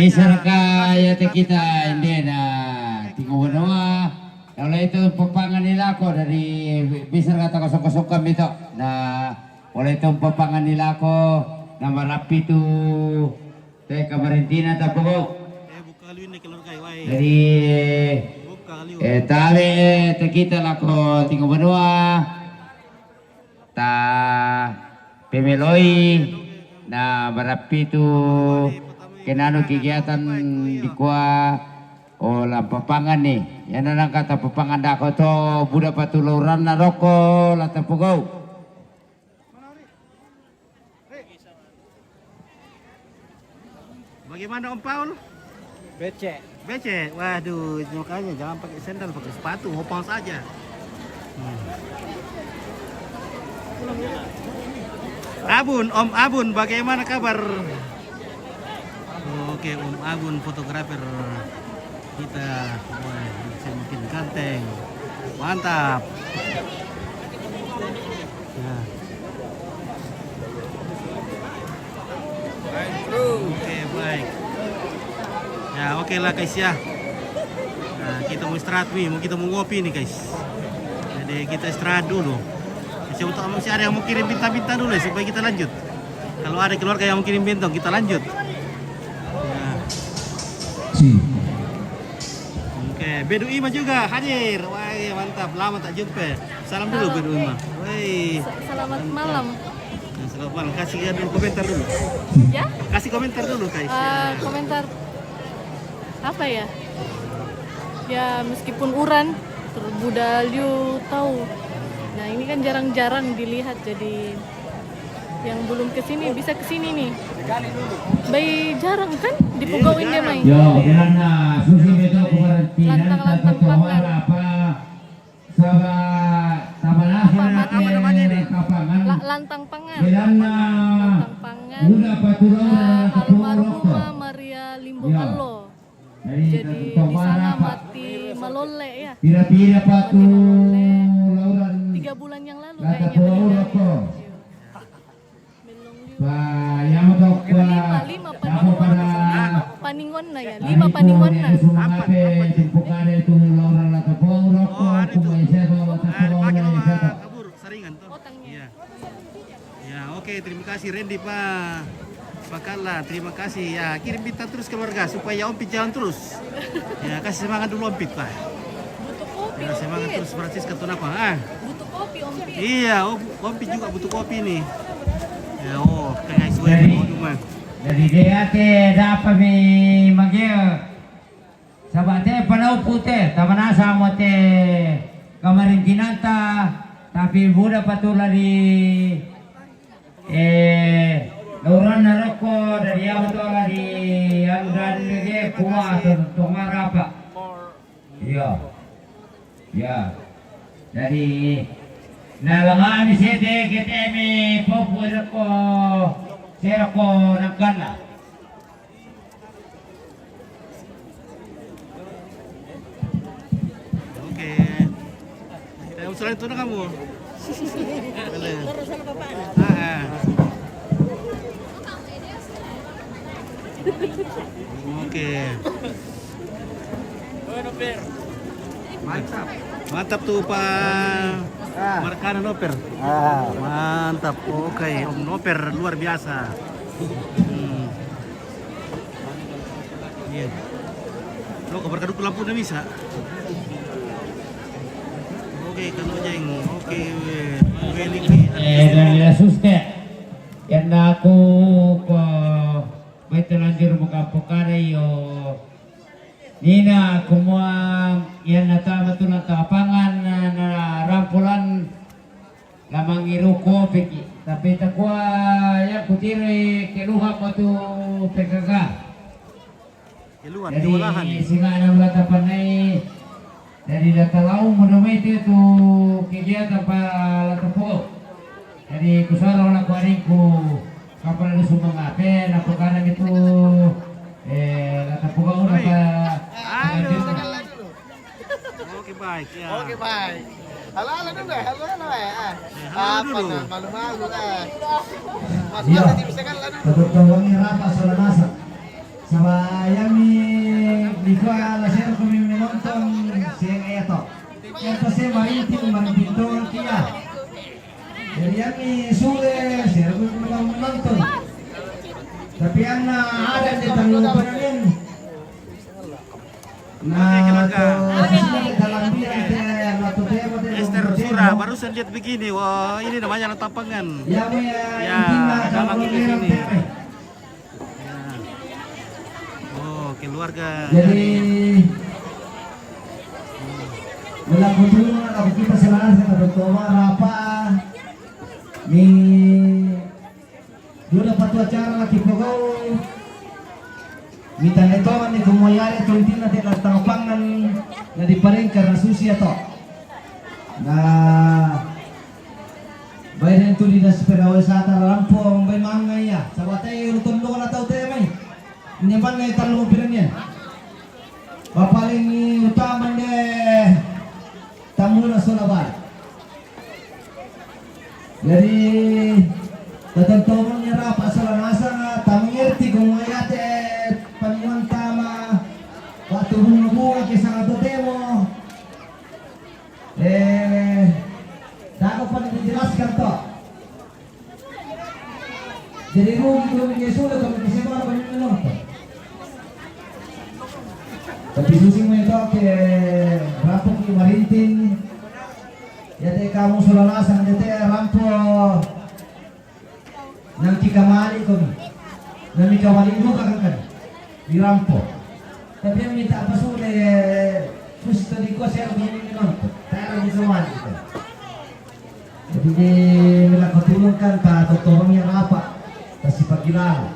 Bisa kaya kita hindi na tinggal nawa. Kalau itu papangan nila ko dari bisa kata kosong-kosong kami to na wala itong papangan nila ko na marapi to te kamarentina tapo dari tali te kita lako tinggal nawa ta pemeloi na marapi to kenano kegiatan di kuah Oh, lah papangan nih. Yan na lang kata papangan dako to buda patuluran na roko lata pugaw. Bagaimana Om Paul? Becek. Becek. Waduh, makanya jangan pakai sandal, pakai sepatu, hopal saja. Abun, Om Abun, bagaimana kabar? Oke, Om Abun, fotografer kita. Wah, semakin ganteng, mantap. Ya. Oke, baik. Ya, oke lah guys ya. Nah, kita mau istirahat nih, kita mau ngopi nih guys. Jadi kita istirahat dulu. Masih ada yang mau kirim bintang-bintang dulu ya, supaya kita lanjut. Kalau ada keluarga yang mau kirim bintang, kita lanjut. Ya. Oke, Bedu Ima juga hadir. Wah, mantap, lama tak jumpa. Salam dulu Bedu Ima. Woi. Selamat malam. Selamat malam. Kasih dulu komentar dulu. Ya? Kasih komentar dulu guys. Komentar apa ya? Ya meskipun uran, terbudalyu tahu. Nah ini kan jarang-jarang dilihat, jadi yang belum kesini bisa kesini nih. Bayi jarang kan di Pugawin dia main. Yo, karena susi beto kubertinan Lantang-lantang pangan. apa sama Lantang pangan. Kirana Lantang pangan. udah patulang Almarhumah Maria Limbokallo. Jadi di sana mati malole ya. Pira-pira patu lauran 3 bulan yang lalu kayaknya meninggal. Pak yang untuk lima paningon na ya, 5 paningon na. Apa itu lauran lata poro ko kumaisa to pakai nama kabur saringan tuh. Otangnya. Iya. Ya, oke, terima kasih Randy Pak. Pak Kala, terima kasih. Ya, kirim bintang terus keluarga supaya Ompit jalan terus. Ya, kasih semangat dulu Ompit, Pak. Butuh kopi. Ya, semangat Ompit. terus Francis Ketunapa. Ah. Butuh kopi Ompit. Iya, Ompit juga butuh kopi nih. Ya, oh, kayak suwe di rumah. Dari dia dapat mi magya. Sabate panau pute, tabana sama te kamarin kinanta, tapi buda patula di Lauran naroko dari yang betul di yang dan lagi kuat untuk marapa. Iya, ya. Dari nalangan sini kita mi populer ko serko nakala. Oke. Saya usulan itu na kamu. Oke. Mantap. Mantap tuh Pak Markana Noper. Mantap. Oke, Om Noper luar biasa. Iya. Lo kabar kaduk lampu na bisa. Oke, kalau jeng. Oke. Dari suske yang aku ko may telanjur magapokare yo Nina kumuang yan natama to ng kapangan na rampulan lamang iruko peki tapi takwa yan kutiri kiluha ko to pekaga Keluar jadi diwalahan. singa ng latapan ay dari datalaw mo naman ito kegiatan pa latapo jadi kusara wala ko rin ko kapal na sumangape napakanan ito latapugaw na pa Oke, baik ya. Oke, baik. Halo dulu ya, halo ya. Halo dulu. Malu-malu eh. Mas Iya. nanti bisa kan lalu. Tutulungan rapa sa lamasa. Sama yami di ko alasero kami minonton siyang ito. Ito si maritim marintintol kia. Jadi yami sule siya ko minonton. Tapi ang ada di tanglupan namin. Esther Sura barusan lihat begini, wah ini namanya tapangan. Ya, dalam di sini. Ya. Oh, keluarga. Jadi Melakukan ako kita sila sa katutuma rapa ni dua patu acara lagi pokok minta netoman ni kumayari tuntin natin at tangapangan na di pa rin karena susi ato na bayan itu di das pegawai sa tarampong bay mangay ya sa watay rutun lo na tao tayo may nyaman ngay talong pilang yan papaling utaman de tamu na Sulawat. Jadi ketentuan nyerap asal nasa tamirti kung mayate paniwan tama waktu bunga kisah atau demo dapat pa dijelaskan to. Jadi rugi sudah kami bisa mana minum to. Tapi susi mo ito ke rapok ni Marintin yate kamu sulalasan yate rampo nang kikamali ko nang kikamali mo kakangkan di rampo tapi yang minta apa sule susi tadi ko saya begini nonton tayo di semua gitu jadi nila katulungkan ta totorong yang apa kasi pagilan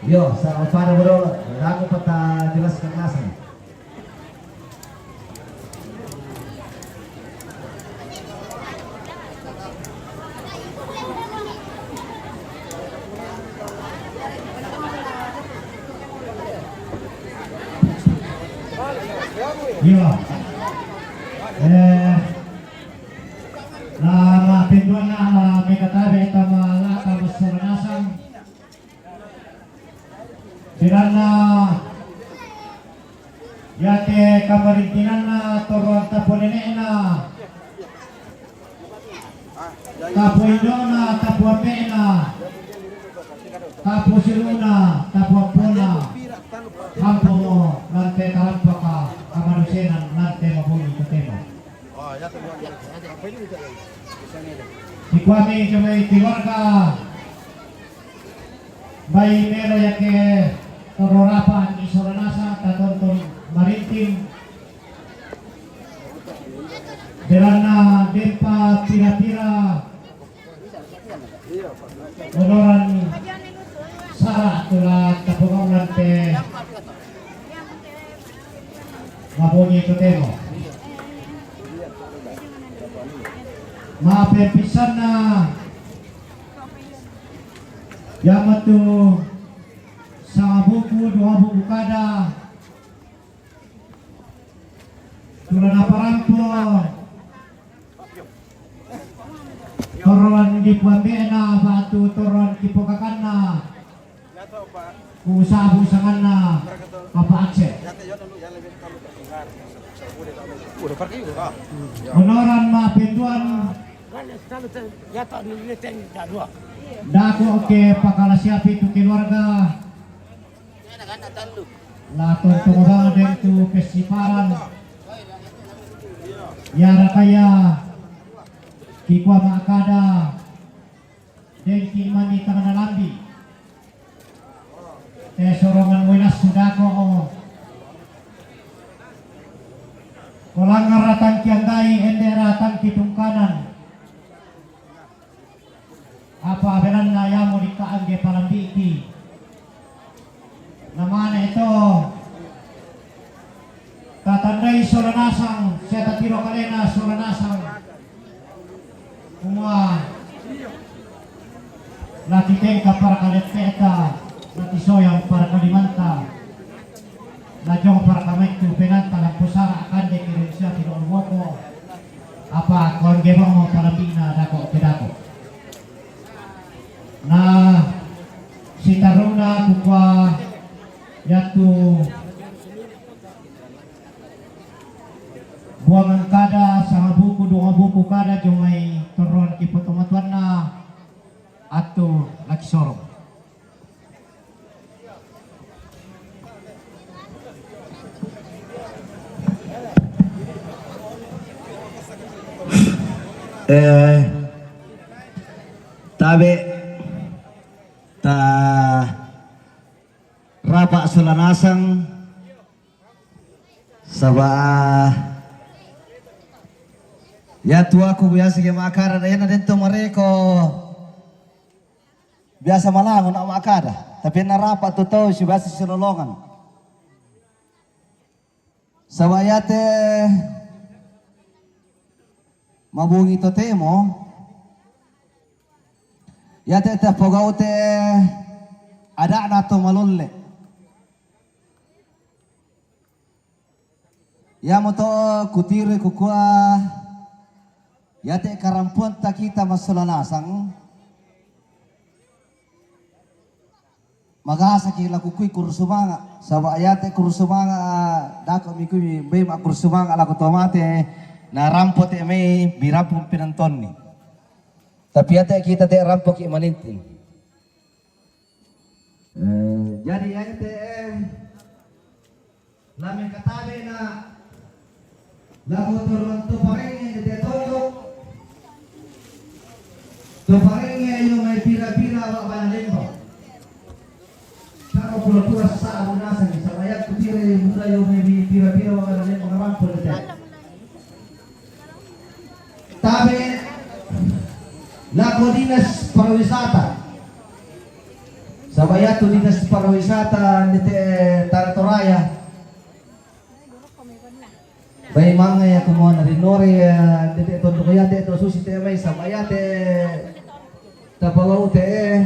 yo sa para bro ako pa ta jelaskan nasan yo na mapinduan na may katabi ito malata masuranasan Dirana yate kamarintinan na toruan tapunene na tapuindona tapuapena tapusiluna tapuapona hampo mo nante talampaka kamanusenan nante mabungi katema ikwami kamay tiwarga bay mero yake Tororapa ni Soranasa tatonton Maritim Derana Dempa Tira-tira Onoran Sara tula tapungong nante mabunyi itu temo mapepisan na Yamatu sa buku 2 buku kada tulan aparampo toron di Puambena batu toron kipokakan na kusabu sangan na Papa Aceh honoran mapinduan dako ke pakala siapi tu keluarga lato tungobang den tu kesiparan yara kaya kikwa makada den kimani tanganambi sorongan winas sudako kolangar ratang kiandai ende ratang kitungkanan apa benan na yamo di kaangge palambiki namanya itu tatandai Soranasang saya tatiro kalena Soranasang semua lati tengka para kalet peta lati soyang para kalimanta lajong para kametu penanta lampusara akan dikirim siya kinolwoko apa kon gebang mo palambina dako pedako na si taruna kukwa yaitu buangan kada sa buku 2 buku kada jomay toron kipotomatuan na ato lakisorong tabe ta Rapa Solanasang Sabah Ya tua aku biasa ke makara na yan na dito mareko. Biasa malangon na makara. Tapi narapat totoo si biasa sinulungan. Sabayate mabungi to temo. Yate te pogaw te ada na to malulle. Ya mo to kutire kukua. Yate karampuan ta kita masulanasang magasa kila kukui kursumanga sawa yate kursumanga dako mikui be ma kursumanga la kotomate na rampot e me birampung pinantonni tapi yate kita te rampok imaninti jadi yate lame katabe na lago turun to pareng de tondok to pareng yung may pira-pira wa banalendo. Kalau pura-pura sa unasan sa bayat kutira yung mula yung may pira-pira wa banalendo mga rampol ito. Tabi lago dinas pariwisata. Sa bayat to dinas pariwisata nite Taratoraya. Bay mga ya kumo na rinore dito tondo kaya dito susi te may sabayate tapawaw te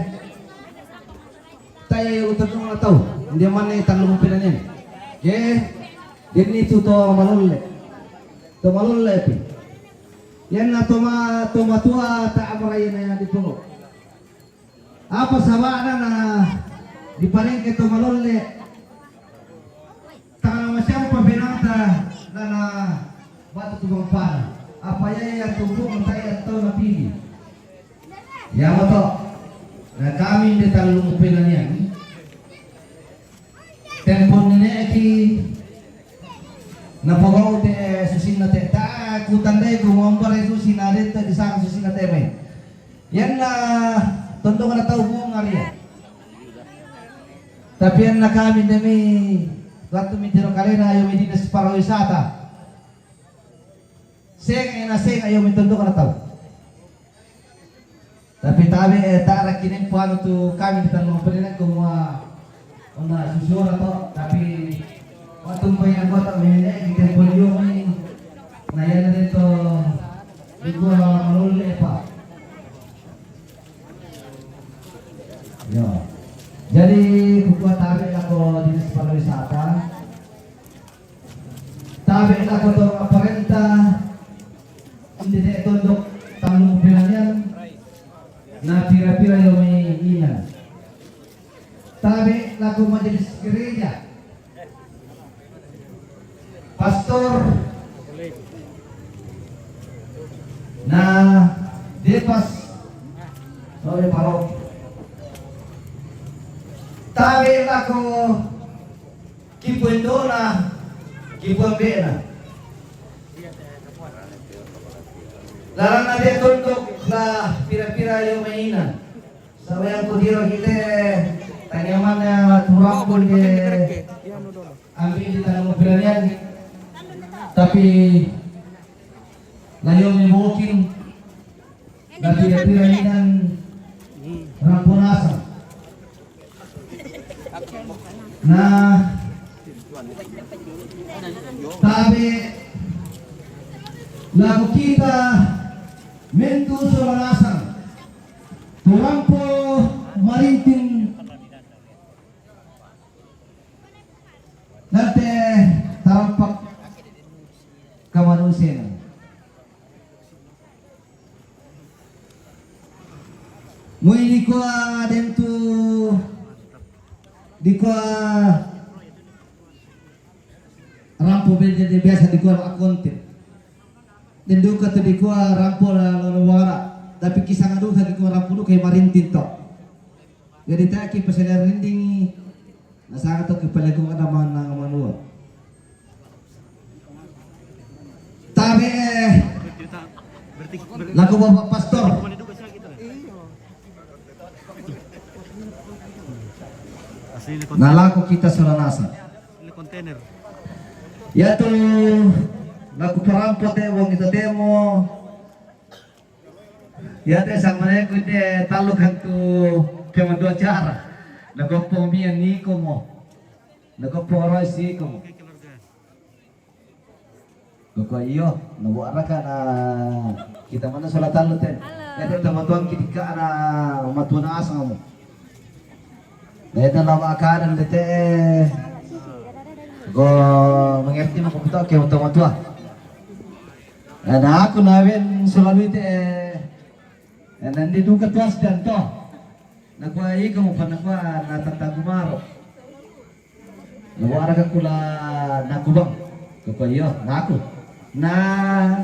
tayo yung utang na tao hindi man ni tanong pinanin ye dinito to malulle pi yan na tumatua ta amray na yan dito apa sabana na di palengke to malulle tanang masyang pabinata na batu tubang pana apa ya yang tumpuk mentai atau napili ya betul nah kami di talung penanian tempon ini ki na pagaw te susin na te ta kutandai ko mombar susin na dito di sang susin na te me yan na tondo na tao buong area tapi yan na kami demi waktu mitiro kalena ayo medinas pariwisata. Seng ayo mitundok na tao. Tapi tabi tara kinin puano tu kami di tanong pelinan kung una susura to tapi waktu bayang kota mene kita boleh na yan dito dito malule pa. Yo. Jadi kukuha tabi ako dinas pariwisata. Tabi ako to aparenta hindi na itondok tanong pinanyan na pira-pira yung may inan. Tabi ako majelis gereja. Pastor na depas sorry parok. Tabi ako kipuendona kipuembena. Larang na dia tundok na pira-pira yung mainan. Sabayang ko diro kita tanyaman na turang pun ke ambil di tanah mobilnya. Tapi layo mungkin na pira-pira inan rampunasa. Na tabi lagu kita mentu solanasan turampo marintin nate tarampak kamanusiaan muy dikwa dentu dikwa rampo belde biasa dikwa akonten dan duka tu dikua rampol laluara tapi kisah ngadu sa dikua rampul kay marintin to jadi tak ki pasal rinding nasa to ki palagong ada man ng manua tabi lagu bapak pastor nalaku kita suranasa ya tu laku perampot wong itu demo Ya te sama ne kude talu kantu keman dua cara. Nagopo mian ni komo. Nagopo roy si komo. Koko iyo, nabu araka na kita mana salat talu ten. Ya teman-teman kita na matuan asang mo. Dahil na makanan dete. Go mengerti mo kumputa ke matua. Nah aku nawin selalu ite. Nanti tu ketuas dan toh. Nakwa iya kamu panakwa natata kumaro. Nawara kula nakubang. Koko iyo naku. Na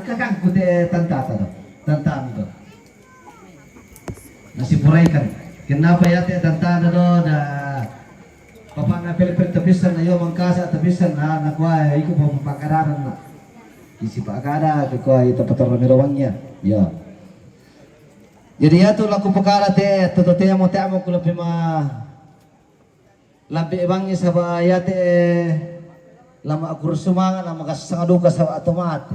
kakang kute tantata do. Tantang do. Nasi puraikan. Kenapa ya te tantana do na papa ngapel tabisan na yo mangkasa tabisan na nakwa iku pagpakararan na. Isi pakara koko ito patoramirawangnya. Yo. Jadi ya tu laku perkara te te mo kula pima lambi bangi saba ya te lama aku semangat lama kasang aduka saba atomat.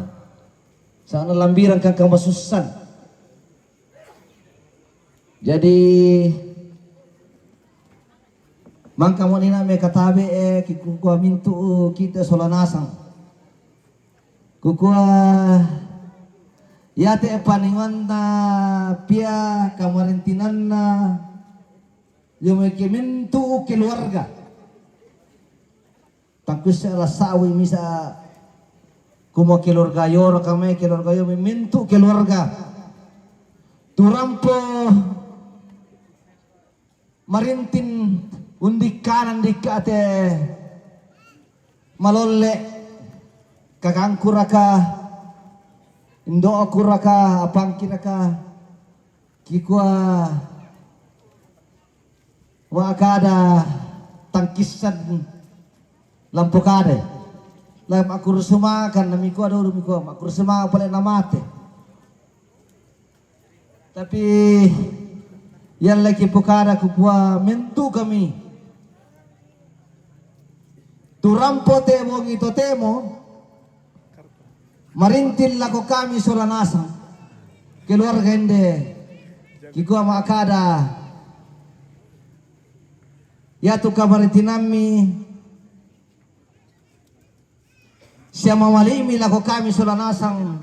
Sana lambiran kang kamasusan. Jadi mangka mo nina me katabe kikukua mintu kita solanasang. Kukua ya te paningan na pia kamarintinan na yung mintu keluarga tangkus sa sawi misa kumo keluarga yo kami keluarga yo mintu keluarga turampo marintin undi kanan dikate malolle kakangkuraka Indo aku raka apang kiraka kikwa wakada tangkisan lampu kade lam aku rusuma kan namiko ada rumiko aku rusuma pala namate tapi yang lagi pukada kukwa mentu kami turampo temo ngito temo marintil lako kami solanasang keluarga ende kiko makada ya tu kamaritinami siya mamalimi lako kami solanasang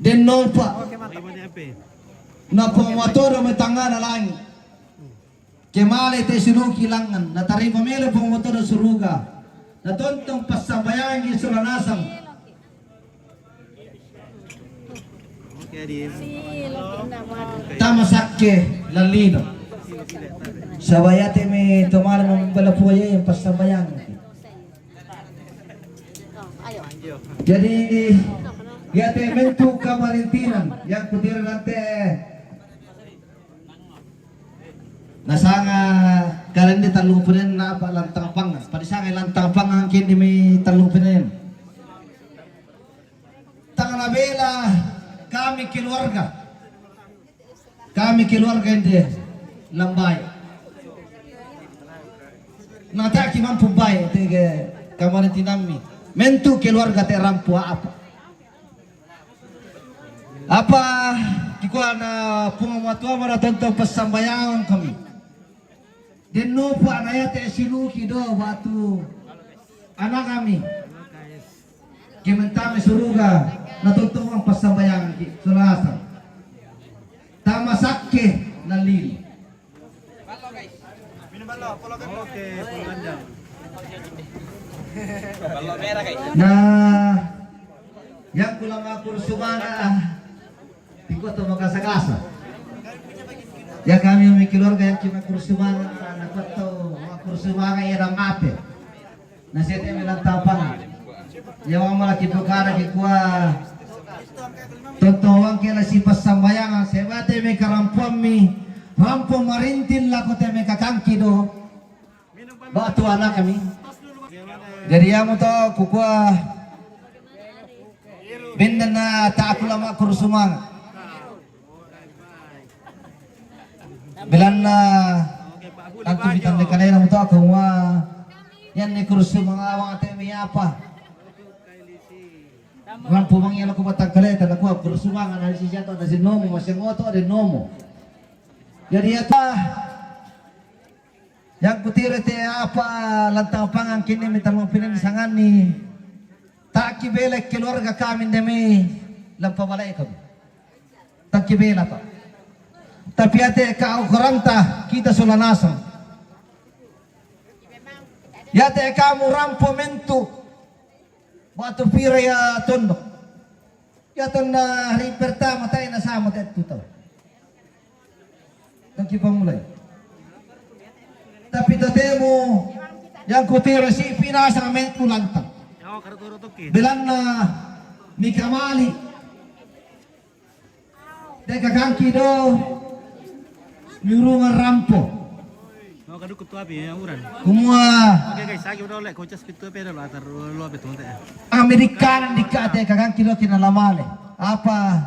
den nopa na pangwatoro metanga na langit kemale te suruki langan na tarima mele pangwatoro suruga natontong pasambayang isolanasang tamasakke lalino sabayate me tomar mo balapuya yung pasambayang jadi yate mentu kamarintinan yang kudir nante nasanga kalian di talupin na apa lantang pangan pada sangai lantang pangan kini may talupin tangan bela kami keluarga ini lambay nataki mampu bay tege kamarin tinami mentu keluarga te rampu apa kikuan pungamatua mara tentang pesambayangan kami den nupa anaya te siluki do batu anak kami kementame suruga natutuang pasambayangan ki sulasa tamasakke nalili nah yang kulang akur sumana tingko to makasagasa ya kami keluarga yang cuma kursumana anak to kursumana yang ngate na sete melantapang ya mama laki perkara kikwa totoang kela si pasambayangan sebate me karampam mi rampo marintin lako te me kakangki do batu anak kami jadi amo to kukwa bindan na taakula kursumana bilan na ang tumitan de kanila mo to kung yan ni kurso mga awang ate may apa Wan pumang yelo ko matangkale tan ako kursumangan dari si jato ada si nomo masih ngoto ada nomo. Jadi apa yang kutira te apa lantang pangang kini minta mau pinang sangani tak kibelek keluarga kami demi lampa balai kami tak kibela pak tapi ate kau koranta kita solanasam ya te kamu rampo mentu batu pira ya tondo ya tanda hari pertama tayo na sama tayo tutaw tak mulai tapi tatemo yang kutira si pinasa mentu lantang bilang na mikamali deka kangki do miurungan rampo Mau kaduk ketua api yang uran. kumua Oke guys, saya udah oleh coaches ketua pera lo atar lo betul teh. Amerikanan dikate kakangki do kinalamale apa